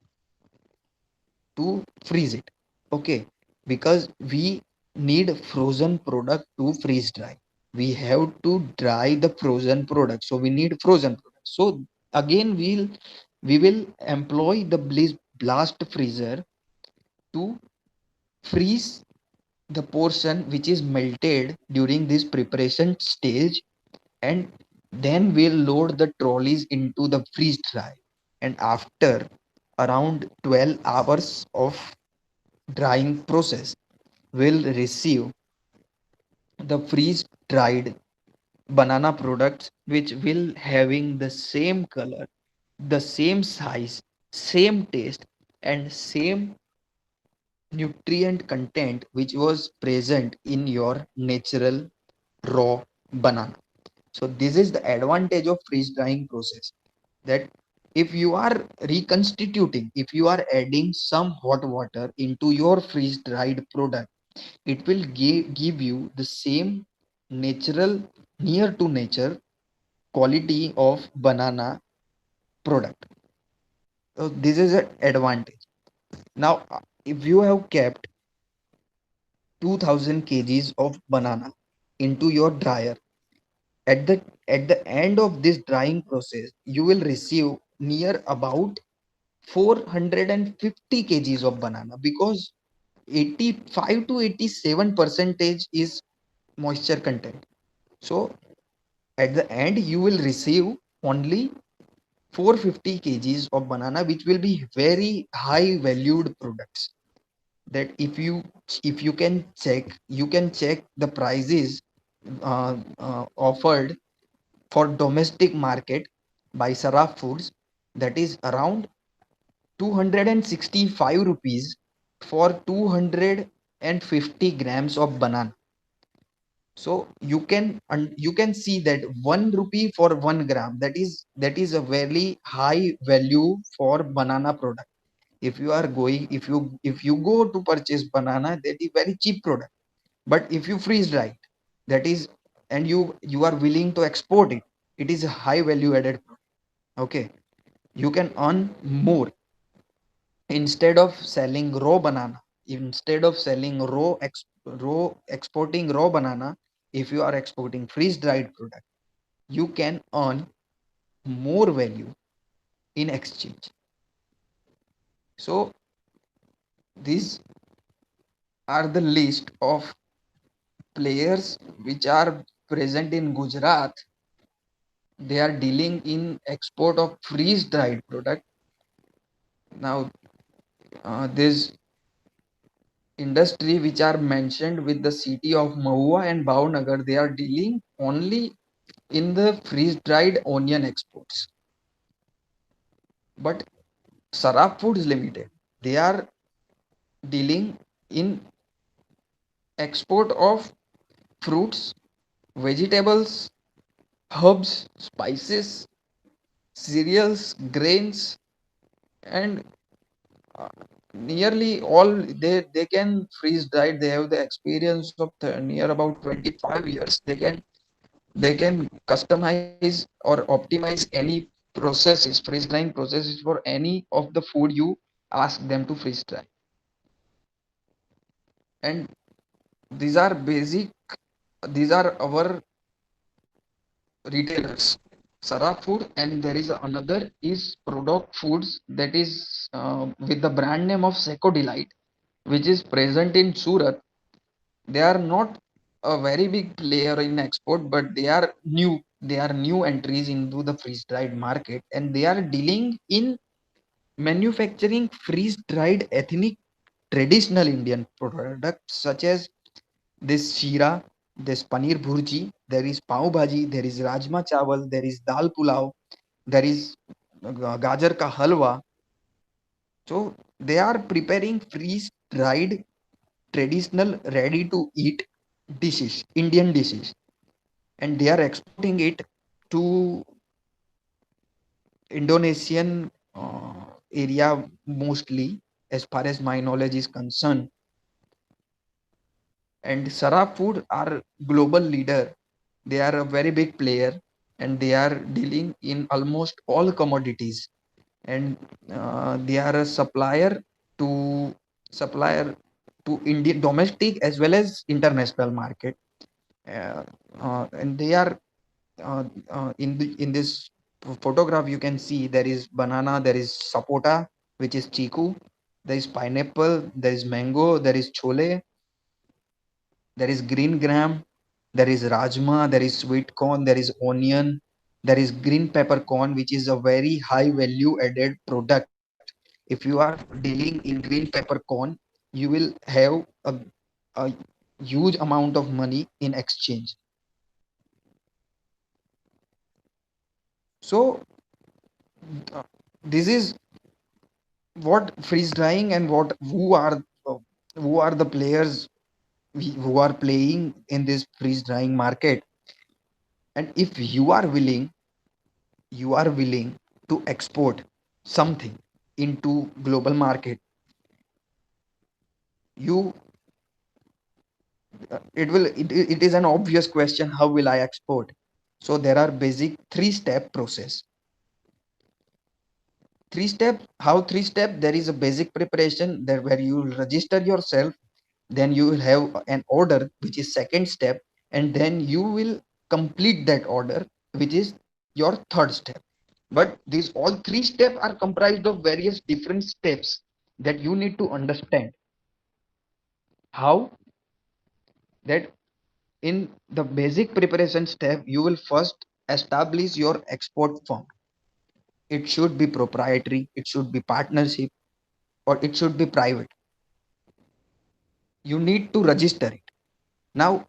freeze it. Okay, because we need frozen product to freeze dry, we have to dry the frozen product, so we need frozen product. So again we will employ the blast freezer to freeze the portion which is melted during this preparation stage, and then we'll load the trolleys into the freeze dry. And after around 12 hours of drying process, will receive the freeze dried banana products, which will having the same color, the same size, same taste, and same nutrient content which was present in your natural raw banana. So this is the advantage of freeze drying process, that if you are reconstituting, if you are adding some hot water into your freeze dried product, it will give you the same natural, near to nature quality of banana product. So this is an advantage. Now if you have kept 2000 kgs of banana into your dryer, at the at the end of this drying process, you will receive near about 450 kgs of banana, because 85 to 87 percentage is moisture content. So at the end, you will receive only 450 kgs of banana, which will be very high valued products. That if you can check, you can check the prices offered for domestic market by Saraf Foods, that is around 265 rupees for 250 grams of banana. So you can see that 1 rupee for 1 gram, that is a very high value for banana product. If you are going, if you go to purchase banana, that is very cheap product. But if you freeze dry it, that is, and you are willing to export it, it is a high value added product. Okay, you can earn more. Instead of selling raw banana, instead of selling raw exporting raw banana, if you are exporting freeze dried product, you can earn more value in exchange. So these are the list of players which are present in Gujarat. They are dealing in export of freeze dried product. Now this industry which are mentioned with the city of Mahua and Bhavnagar, they are dealing only in the freeze dried onion exports. But Saraf Foods Limited, they are dealing in export of fruits, vegetables, herbs, spices, cereals, grains, and uh, nearly all they can freeze dried. They have the experience of near about 25 years. They can customize or optimize any processes, freeze drying processes for any of the food you ask them to freeze dry. And these are basic, these are our retailers, Saraf Food, and there is another is Product Foods, that is with the brand name of Seco Delight, which is present in Surat. They are not a very big player in export, but they are new entries into the freeze dried market, and they are dealing in manufacturing freeze dried ethnic traditional Indian products such as this shira, this paneer bhurji, there is pav bhaji, there is rajma chawal, there is dal pulao, there is gajar ka halwa. So they are preparing freeze dried traditional ready to eat dishes, Indian dishes, and they are exporting it to Indonesian area mostly, as far as my knowledge is concerned. And Saraf Food are global leader. They are a very big player, and they are dealing in almost all commodities. And they are a to supplier to Indian domestic as well as international market. Uh, and they are in this photograph you can see there is banana, there is sapota, which is chiku, there is pineapple, there is mango, there is chole, there is green gram, there is rajma, there is sweet corn, there is onion, there is green peppercorn, which is a very high value added product. If you are dealing in green peppercorn, you will have a huge amount of money in exchange. So this is what freeze drying and who are the players who are playing in this freeze drying market. And if you are willing to export something into global market, you it is an obvious question, how will I export? So there are basic three-step process. Three step, there is a basic preparation there where you will register yourself, then you will have an order, which is second step, and then you will complete that order, which is your third step. But these all three steps are comprised of various different steps that you need to understand how that in the basic preparation step you will first establish your export firm. It should be proprietary, it should be partnership, or it should be private. You need to register it. Now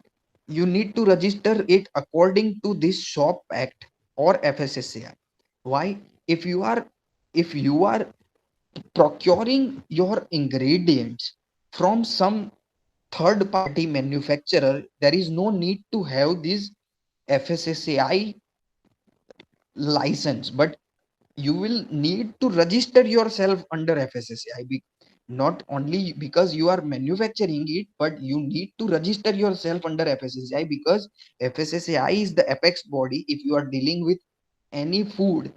you need to register it according to this shop act or FSSAI. Why? If you are procuring your ingredients from some third party manufacturer, there is no need to have this FSSAI license, but you will need to register yourself under FSSAI. Not only because you are manufacturing it, but you need to register yourself under FSSAI, because FSSAI is the apex body. If you are dealing with any food,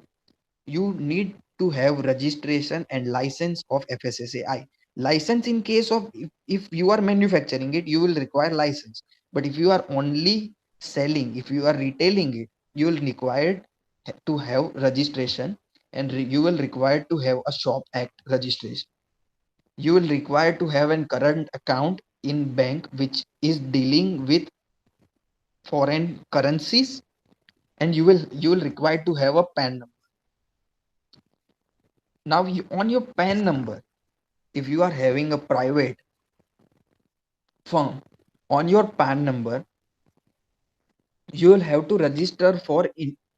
you need to have registration and license of FSSAI. License in case of if you are manufacturing it, you will require license. But if you are only selling, if you are retailing it, you will require to have registration, and you will require to have a shop act registration. You will require to have a current account in bank which is dealing with foreign currencies, and you will require to have a PAN number. Now on your PAN number, if you are having a private firm, on your PAN number you will have to register for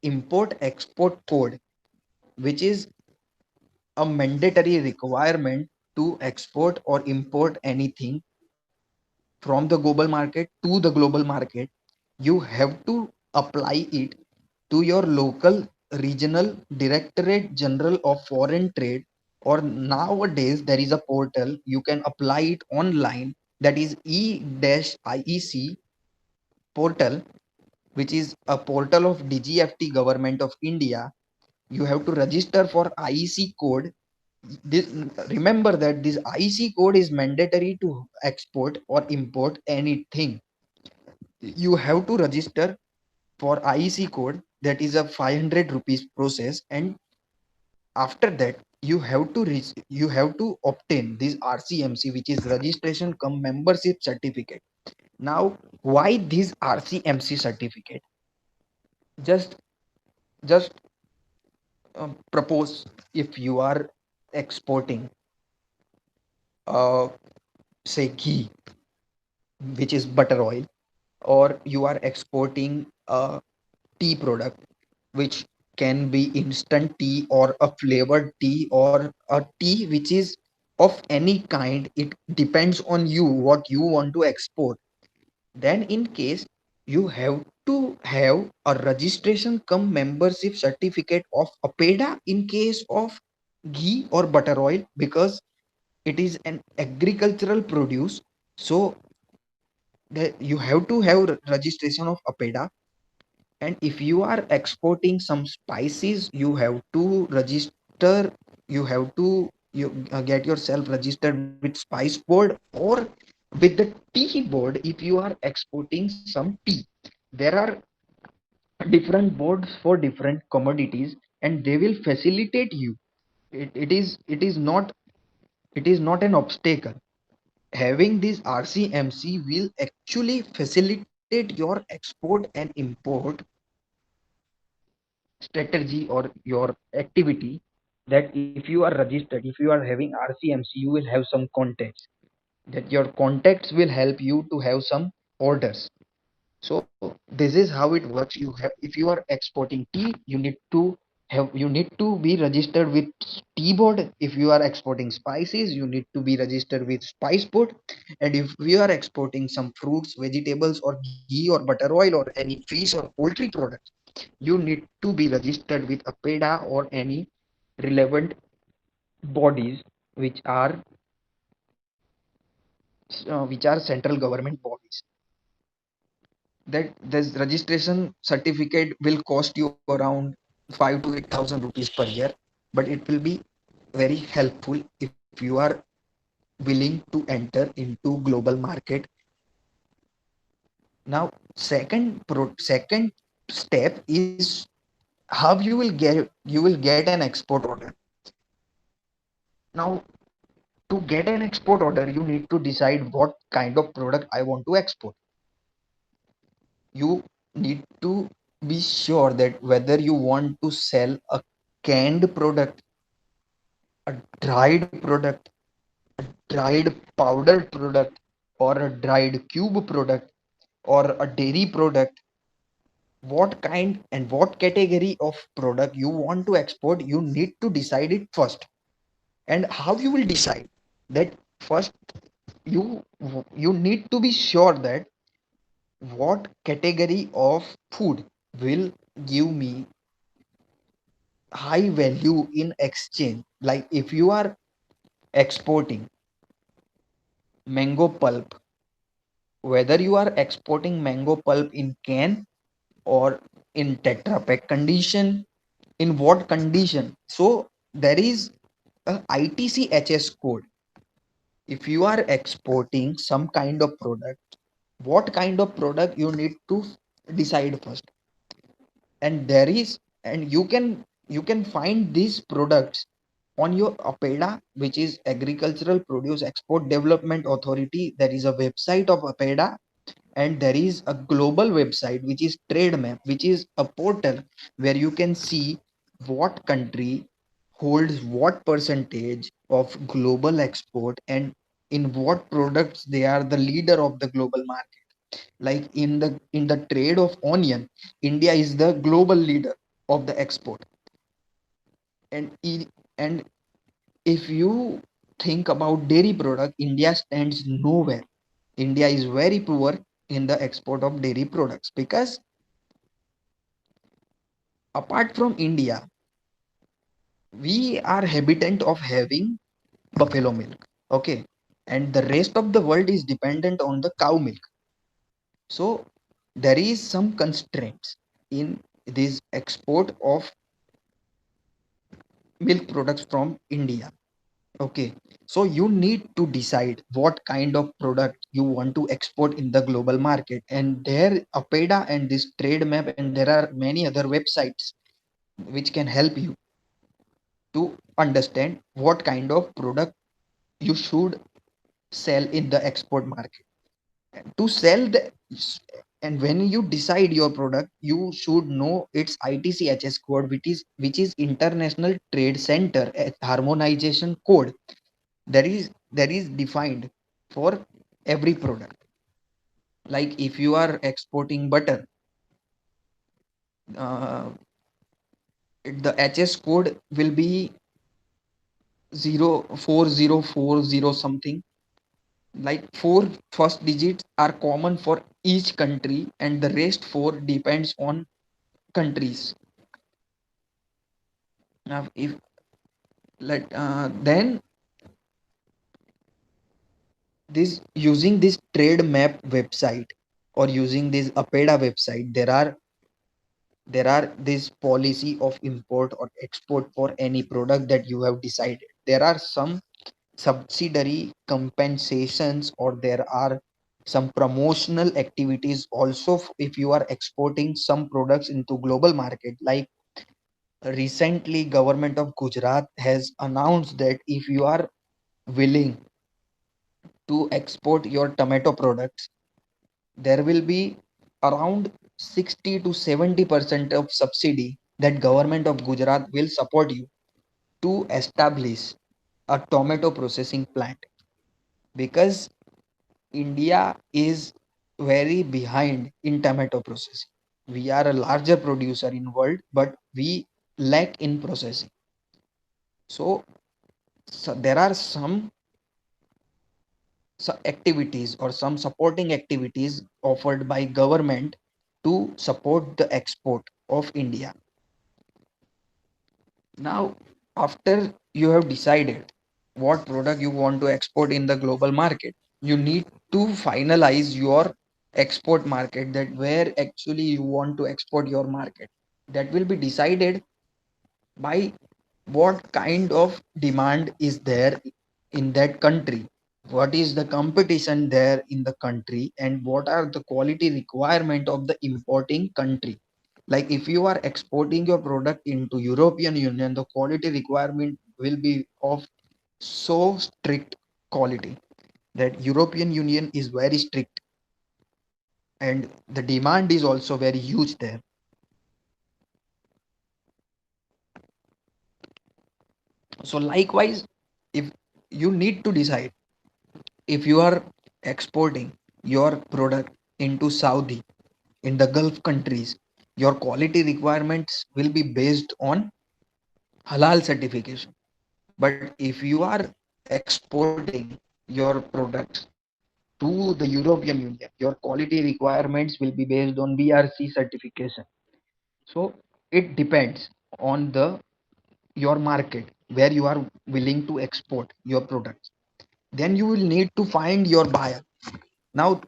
import export code, which is a mandatory requirement to export or import anything from the global market to the global market. You have to apply it to your local regional directorate general of foreign trade, or nowadays there is a portal you can apply it online, that is e-iec portal, which is a portal of DGFT government of India. You have to register for IEC code. This, remember that this IEC code is mandatory to export or import anything. You have to register for IEC code, that is a 500 rupees process, and after that you have to obtain this RCMC, which is registration cum membership certificate. Now why this RCMC certificate? Just just propose if you are exporting uh, say ghee, which is butter oil, or you are exporting a tea product, which can be instant tea or a flavored tea or a tea which is of any kind. It depends on you what you want to export. Then in case you have to have a registration cum membership certificate of APEDA in case of ghee or butter oil, because it is an agricultural produce. So you have to have registration of APEDA. And if you are exporting some spices, you have to register, you have to get yourself registered with spice board or with the tea board if you are exporting some tea. There are different boards for different commodities, and they will facilitate you. It is not an obstacle. Having this RCMC will actually facilitate your export and import strategy or your activity. That if you are registered, if you are having RCMC, you will have some contacts, that your contacts will help you to have some orders. So this is how it works. If you are exporting tea, you need to be registered with tea board. If you are exporting spices, you need to be registered with spice board. And if we are exporting some fruits, vegetables, or ghee or butter oil or any fish or poultry products, you need to be registered with APEDA or any relevant bodies which are central government bodies. That this registration certificate will cost you around 5 to 8,000 rupees per year, but it will be very helpful if you are willing to enter into global market. Now second step is how you will get an export order. Now, to get an export order, you need to decide what kind of product I want to export. You need to be sure that whether you want to sell a canned product, a dried product, dried powdered product, or a dried cube product, or a dairy product, what kind and what category of product you want to export, you need to decide it first. And how you will decide that? First, you you need to be sure that what category of food will give me high value in exchange. Like if you are exporting mango pulp, whether you are exporting mango pulp in can or in tetra pack condition, in what condition. So there is a ITC-HS code. If you are exporting some kind of product, what kind of product you need to decide first. And there is, and you can find these products on your APEDA, which is Agricultural Produce Export Development Authority. There is a website of APEDA, and there is a global website which is TradeMap, which is a portal where you can see what country holds what percentage of global export, and in what products they are the leader of the global market. Like in the trade of onion, India is the global leader of the export. And if you think about dairy product, India stands nowhere. India is very poor in the export of dairy products, because apart from India, we are habitant of having buffalo milk. Okay. And the rest of the world is dependent on the cow milk. So there is some constraints in this export of milk products from India. Okay. So you need to decide what kind of product you want to export in the global market. And there, APEDA and this trade map, and there are many other websites which can help you to understand what kind of product you should sell in the export market. To sell the, and when you decide your product, you should know its ITC-HS code, which is International Trade Center Harmonization Code. There is defined for every product. Like if you are exporting butter, uh, the HS code will be 04040 something. Like four first digits are common for each country, and the rest four depends on countries. Now if let then this using this trade map website, or using this APEDA website, there are this policy of import or export for any product that you have decided. There are some subsidiary compensations, or there are some promotional activities also if you are exporting some products into global market. Like recently, government of Gujarat has announced that if you are willing to export your tomato products, there will be around 60 to 70% of subsidy that government of Gujarat will support you to establish a tomato processing plant. Because India is very behind in tomato processing. We are a larger producer in world, but we lack in processing. So there are some activities or some supporting activities offered by government to support the export of India. Now, after you have decided what product you want to export in the global market, you need to finalize your export market, that where actually you want to export your market. That will be decided by what kind of demand is there in that country, what is the competition there in the country, and what are the quality requirement of the importing country. Like if you are exporting your product into European Union, the quality requirement will be of so strict quality that European Union is very strict, and the demand is also very huge there. So likewise, if you need to decide, if you are exporting your product into Saudi, in the Gulf countries, your quality requirements will be based on halal certification. But if you are exporting your products to the European Union, your quality requirements will be based on BRC certification. So it depends on the your market where you are willing to export your products. Then you will need to find your buyer. Now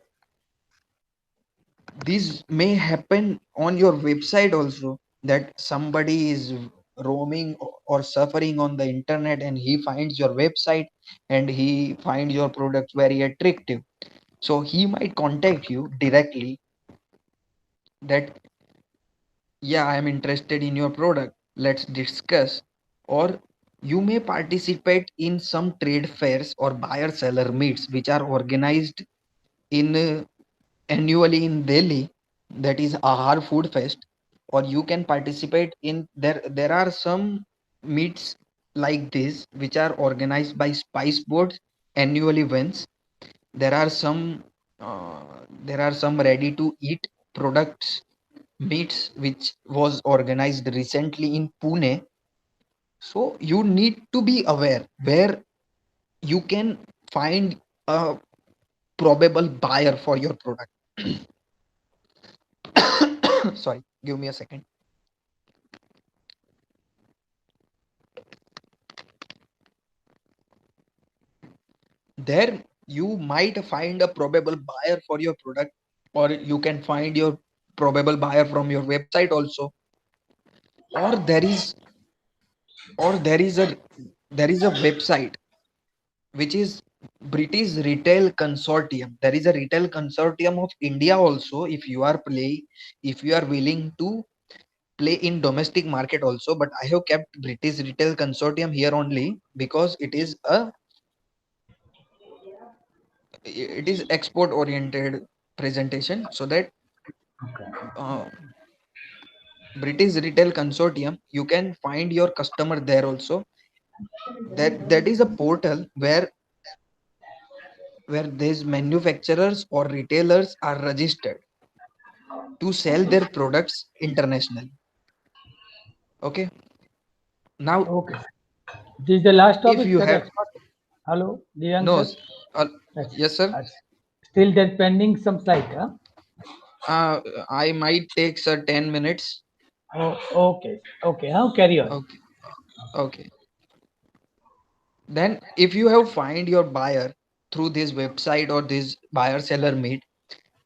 this may happen on your website also, that somebody is roaming or suffering on the internet and he finds your website and he finds your products very attractive, so he might contact you directly that, yeah, I am interested in your product, let's discuss. Or you may participate in some trade fairs or buyer seller meets which are organized in annually in Delhi, that is Ahar Food Fest. Or you can participate in there are some meets like this which are organized by spice boards annual events. There are some ready to eat products meets which was organized recently in Pune. So you need to be aware where you can find a probable buyer for your product. Sorry, give me a second. There you might find a probable buyer for your product, or you can find your probable buyer from your website also. Or there is a website which is British Retail Consortium. There is a retail consortium of India also, if you are willing to play in domestic market also. But I have kept British Retail Consortium here only because it is export oriented presentation, so that uh, British Retail Consortium, you can find your customer there also. That is a portal where these manufacturers or retailers are registered to sell their products internationally. Okay. Now, Okay. This is the last if topic, you sir. have Hello, Divyang, no, sir. Yes. yes, sir. Still there's pending some slide, huh? I might take 10 minutes. Oh, okay. Okay, now carry on. Okay. Okay. Then, if you have find your buyer through this website or this buyer seller meet,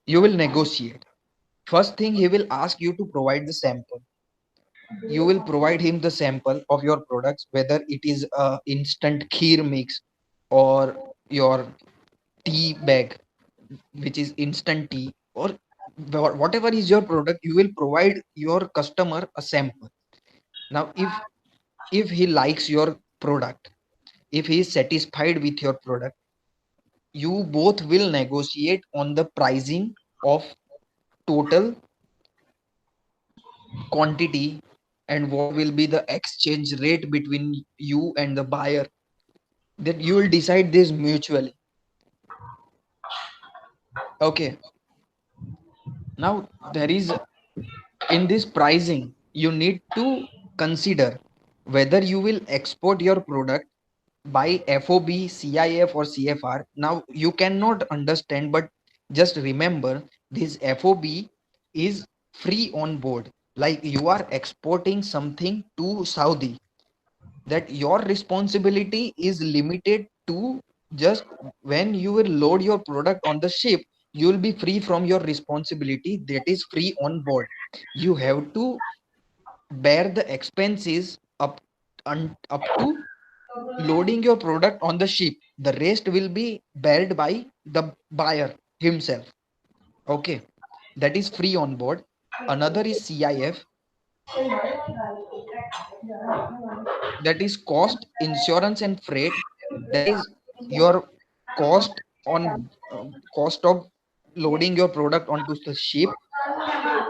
you will negotiate. First thing, he will ask you to provide the sample. You will provide him the sample of your products, whether it is a instant kheer mix or your tea bag, which is instant tea, or whatever is your product. You will provide your customer a sample. Now if he likes your product, if he is satisfied with your product, you both will negotiate on the pricing of total quantity and what will be the exchange rate between you and the buyer. That you will decide this mutually. Okay. Now there is, in this pricing, you need to consider whether you will export your product by FOB, CIF or CFR. Now you cannot understand, but just remember, this FOB is free on board. Like you are exporting something to Saudi, that your responsibility is limited to just when you will load your product on the ship, you will be free from your responsibility, that is free on board. You have to bear the expenses up to loading your product on the ship. The rest will be bared by the buyer himself. Okay, that is free on board. Another is CIF, that is cost, insurance, and freight. That is your cost on cost of loading your product onto the ship,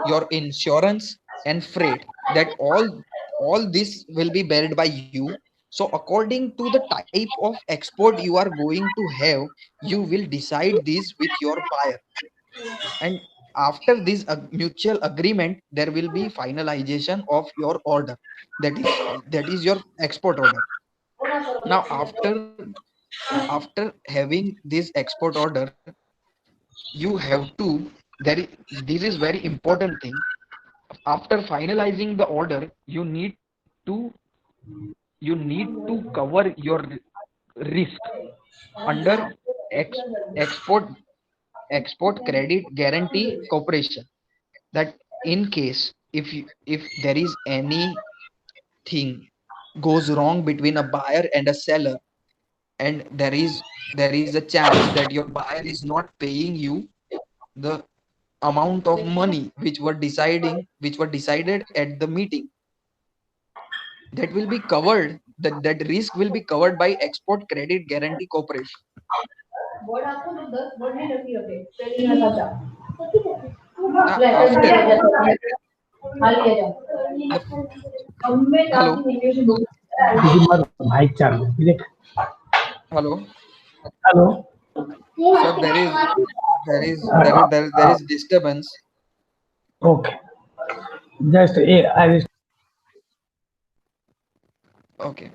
your insurance and freight. That all this will be borne by you. So according to the type of export you are going to have, you will decide this with your buyer, and after this mutual agreement there will be finalization of your order. That is your export order. Now after having this export order, you have to, this is very important thing. After finalizing the order, to you need to cover your risk under ex, export export credit guarantee corporation. That in case if there is anything goes wrong between a buyer and a seller, and there is a chance that your buyer is not paying you the amount of money which were decided at the meeting, that will be covered, that risk will be covered by export credit guarantee corporation. Now after the hello બીજી મારું Mike ચાલુ દેખ. hello Hello. sir, there is disturbance. Okay. Just I will. Okay,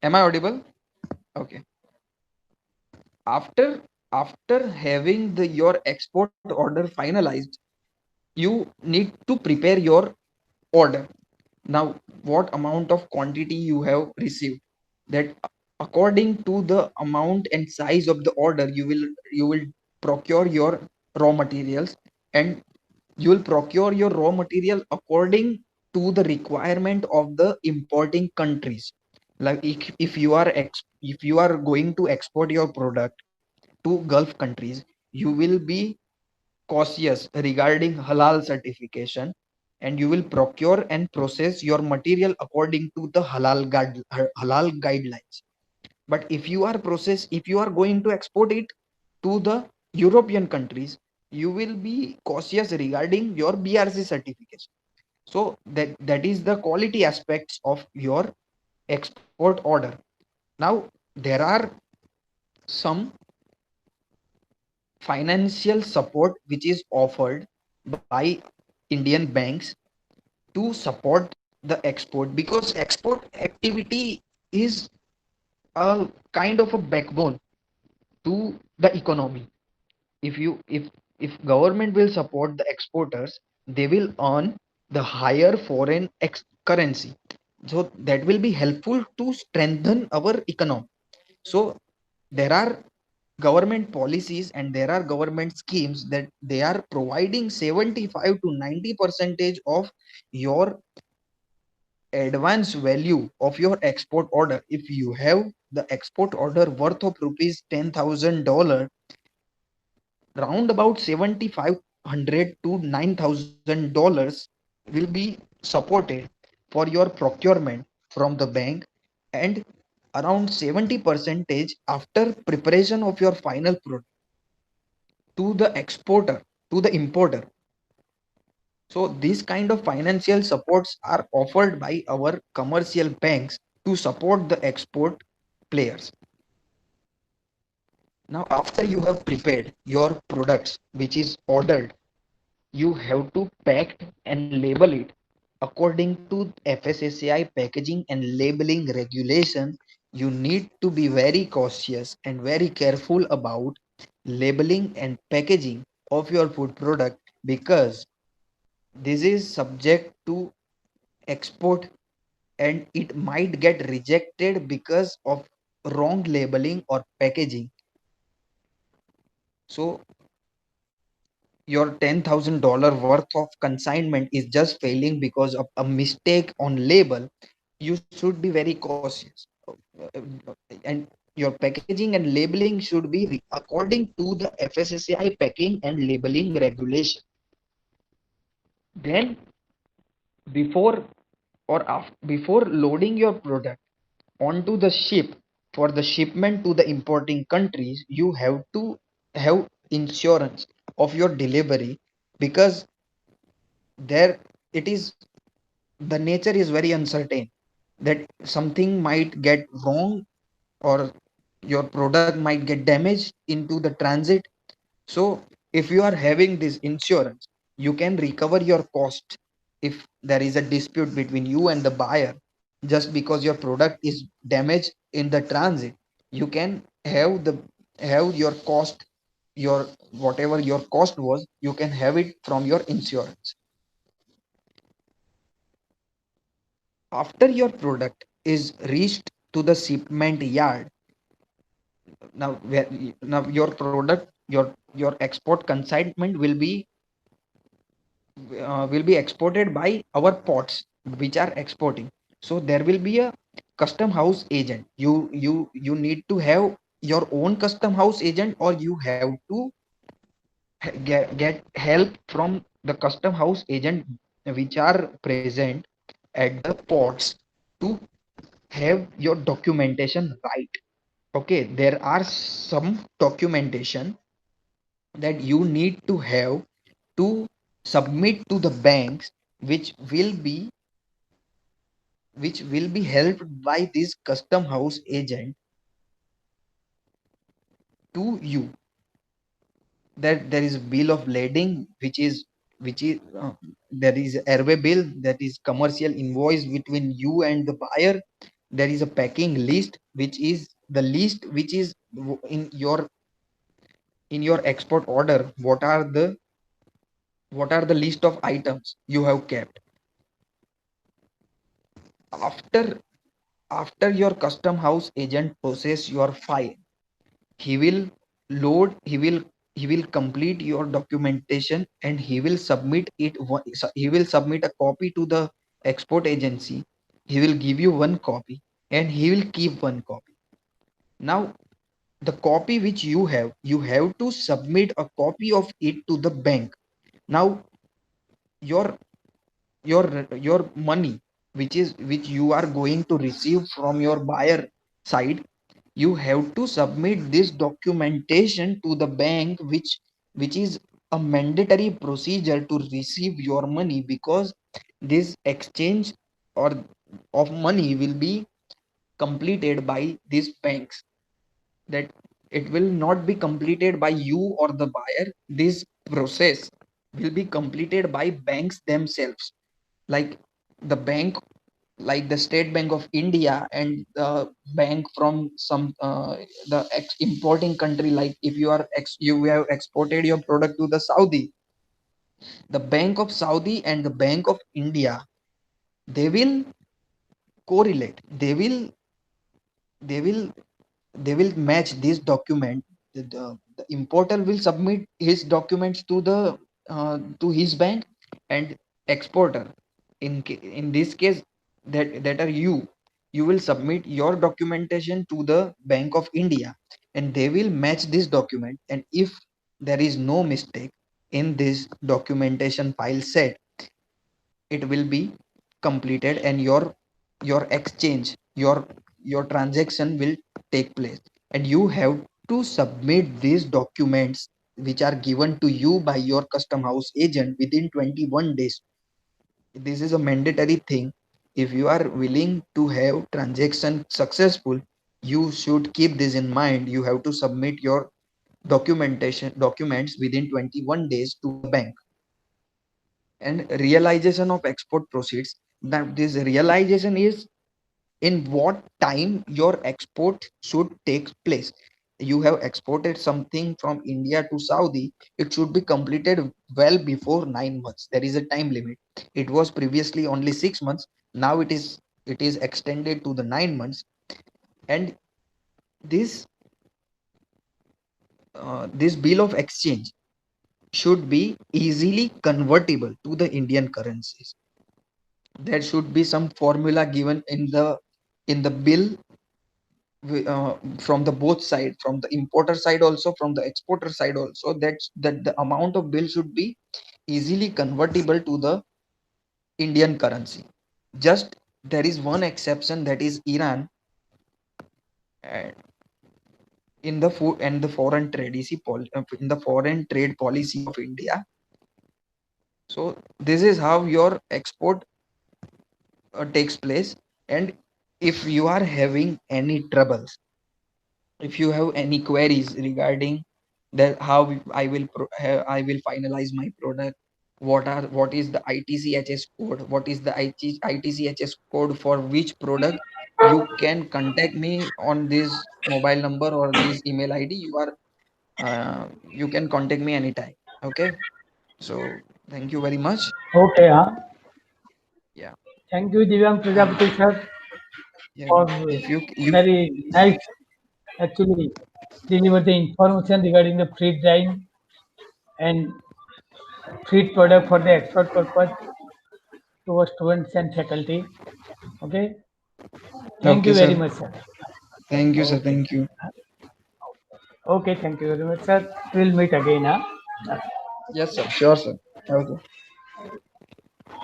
am I audible? Okay. After having your export order finalized, you need to prepare your order. Now what amount of quantity you have received, that according to the amount and size of the order, you will procure your raw materials, and you will procure your raw material according to the requirement of the importing countries. Like if you are going to export your product to Gulf countries, you will be cautious regarding halal certification, and you will procure and process your material according to the halal guidelines. But if you are going to export it to the European countries, you will be cautious regarding your BRC certification. So that is the quality aspects of your export order. Now there are some financial support which is offered by Indian banks to support the export, because export activity is a kind of a backbone to the economy. If government will support the exporters, they will earn the higher foreign currency, so that will be helpful to strengthen our economy. So there are government policies and there are government schemes that they are providing 75 to 90 percentage of your advance value of your export order. If you have the export order worth of rupees $10,000, round about 7,500 to $9,000 will be supported for your procurement from the bank, and around 70 percentage after preparation of your final product to the exporter, to the importer. So these kind of financial supports are offered by our commercial banks to support the export players. Now after you have prepared your products which is ordered, you have to pack and label it according to FSSAI packaging and labeling regulations. You need to be very cautious and very careful about labeling and packaging of your food product, because this is subject to export, and it might get rejected because of wrong labeling or packaging. So your $10,000 worth of consignment is just failing because of a mistake on label. You should be very cautious. And your packaging and labeling should be according to the FSSAI packing and labeling regulation. Then before before loading your product onto the ship for the shipment to the importing countries, you have to have insurance of your delivery, because there it is, the nature is very uncertain, that something might get wrong, or your product might get damaged into the transit. So if you are having this insurance, you can recover your cost if there is a dispute between you and the buyer, just because your product is damaged in the transit. You can have your cost, your whatever your cost was, you can have it from your insurance. After your product is reached to the shipment yard, now now your product, your export consignment will be exported by our ports which are exporting. So there will be a custom house agent. You need to have your own custom house agent, or you have to get help from the custom house agent which are present at the ports to have your documentation right. Okay, there are some documentation that you need to have to submit to the banks, which will be helped by this custom house agent to you. That there is a bill of lading, which is there is airway bill, that is commercial invoice between you and the buyer. There is a packing list, which is the list which is in your export order. What are the list of items you have kept. After after your custom house agent process your file, he will load he will complete your documentation, and he will submit he will submit a copy to the export agency. He will give you one copy, and he will keep one copy. Now the copy which you have to submit a copy of it to the bank. Now your your money, which you are going to receive from your buyer side, you have to submit this documentation to the bank, which is a mandatory procedure to receive your money, because this exchange or of money will be completed by these banks. That it will not be completed by you or the buyer. This process will be completed by banks themselves, like the bank, like the State Bank of India, and the bank from some the importing country. Like if you have exported your product to the Saudi, the Bank of Saudi and the Bank of India, they will correlate. They will match this document. The importer will submit his documents to his bank, and exporter, in this case, that are you will submit your documentation to the Bank of India, and they will match this document. And if there is no mistake in this documentation file set, it will be completed, and your exchange, your transaction will take place. And you have to submit these documents which are given to you by your custom house agent within 21 days. This is a mandatory thing. If you are willing to have transaction successful, you should keep this in mind. You have to submit your documents within 21 days to the bank. And realization of export proceeds, that this realization is in what time your export should take place. You have exported something from India to Saudi, it should be completed well before 9 months. There is a time limit. It was previously only 6 months. Now it is extended to the 9 months. And this this bill of exchange should be easily convertible to the Indian currencies. There should be some formula given in the bill, from the both side, from the importer side also, from the exporter side also, that the amount of bill should be easily convertible to the Indian currency. Just there is one exception, that is Iran. And in the food and the foreign trade in the foreign trade policy of India. So this is how your export takes place. And if you are having any troubles, if you have any queries regarding that how I will finalize my product, what is the ITCHS code, what is the ITCHS code for which product, you can contact me on this mobile number or this email ID. You can contact me anytime. Okay, so thank you very much. Okay, huh? Yeah, Thank you, Divyang and Prajapati sir, yeah, for if you very nice, actually, deliver the information regarding the free drying and free product for the export purpose to our students and faculty. Okay, thank okay you very sir, much, sir. thank you sir, Okay, thank you. okay, thank you very much, sir. We'll meet again, huh? Yes sir, sure sir. Okay.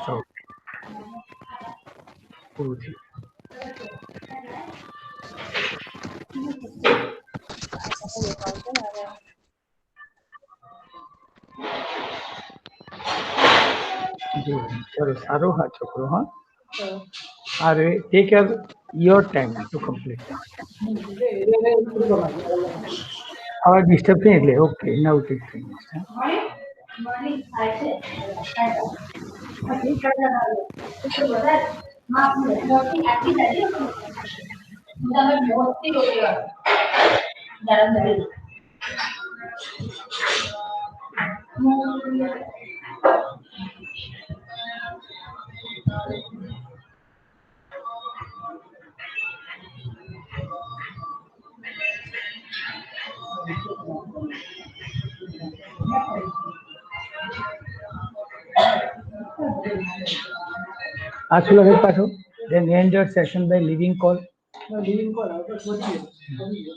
So, okay. ચલો સારો હા છોકરો હા અરે take your time to complete. હવે disturb નહીં એટલે okay નવ ટીક થઈ જશે. આ શું લખે પાછું? Then end your session by leaving call. Leaving call આવે તો પહોંચી ગયો.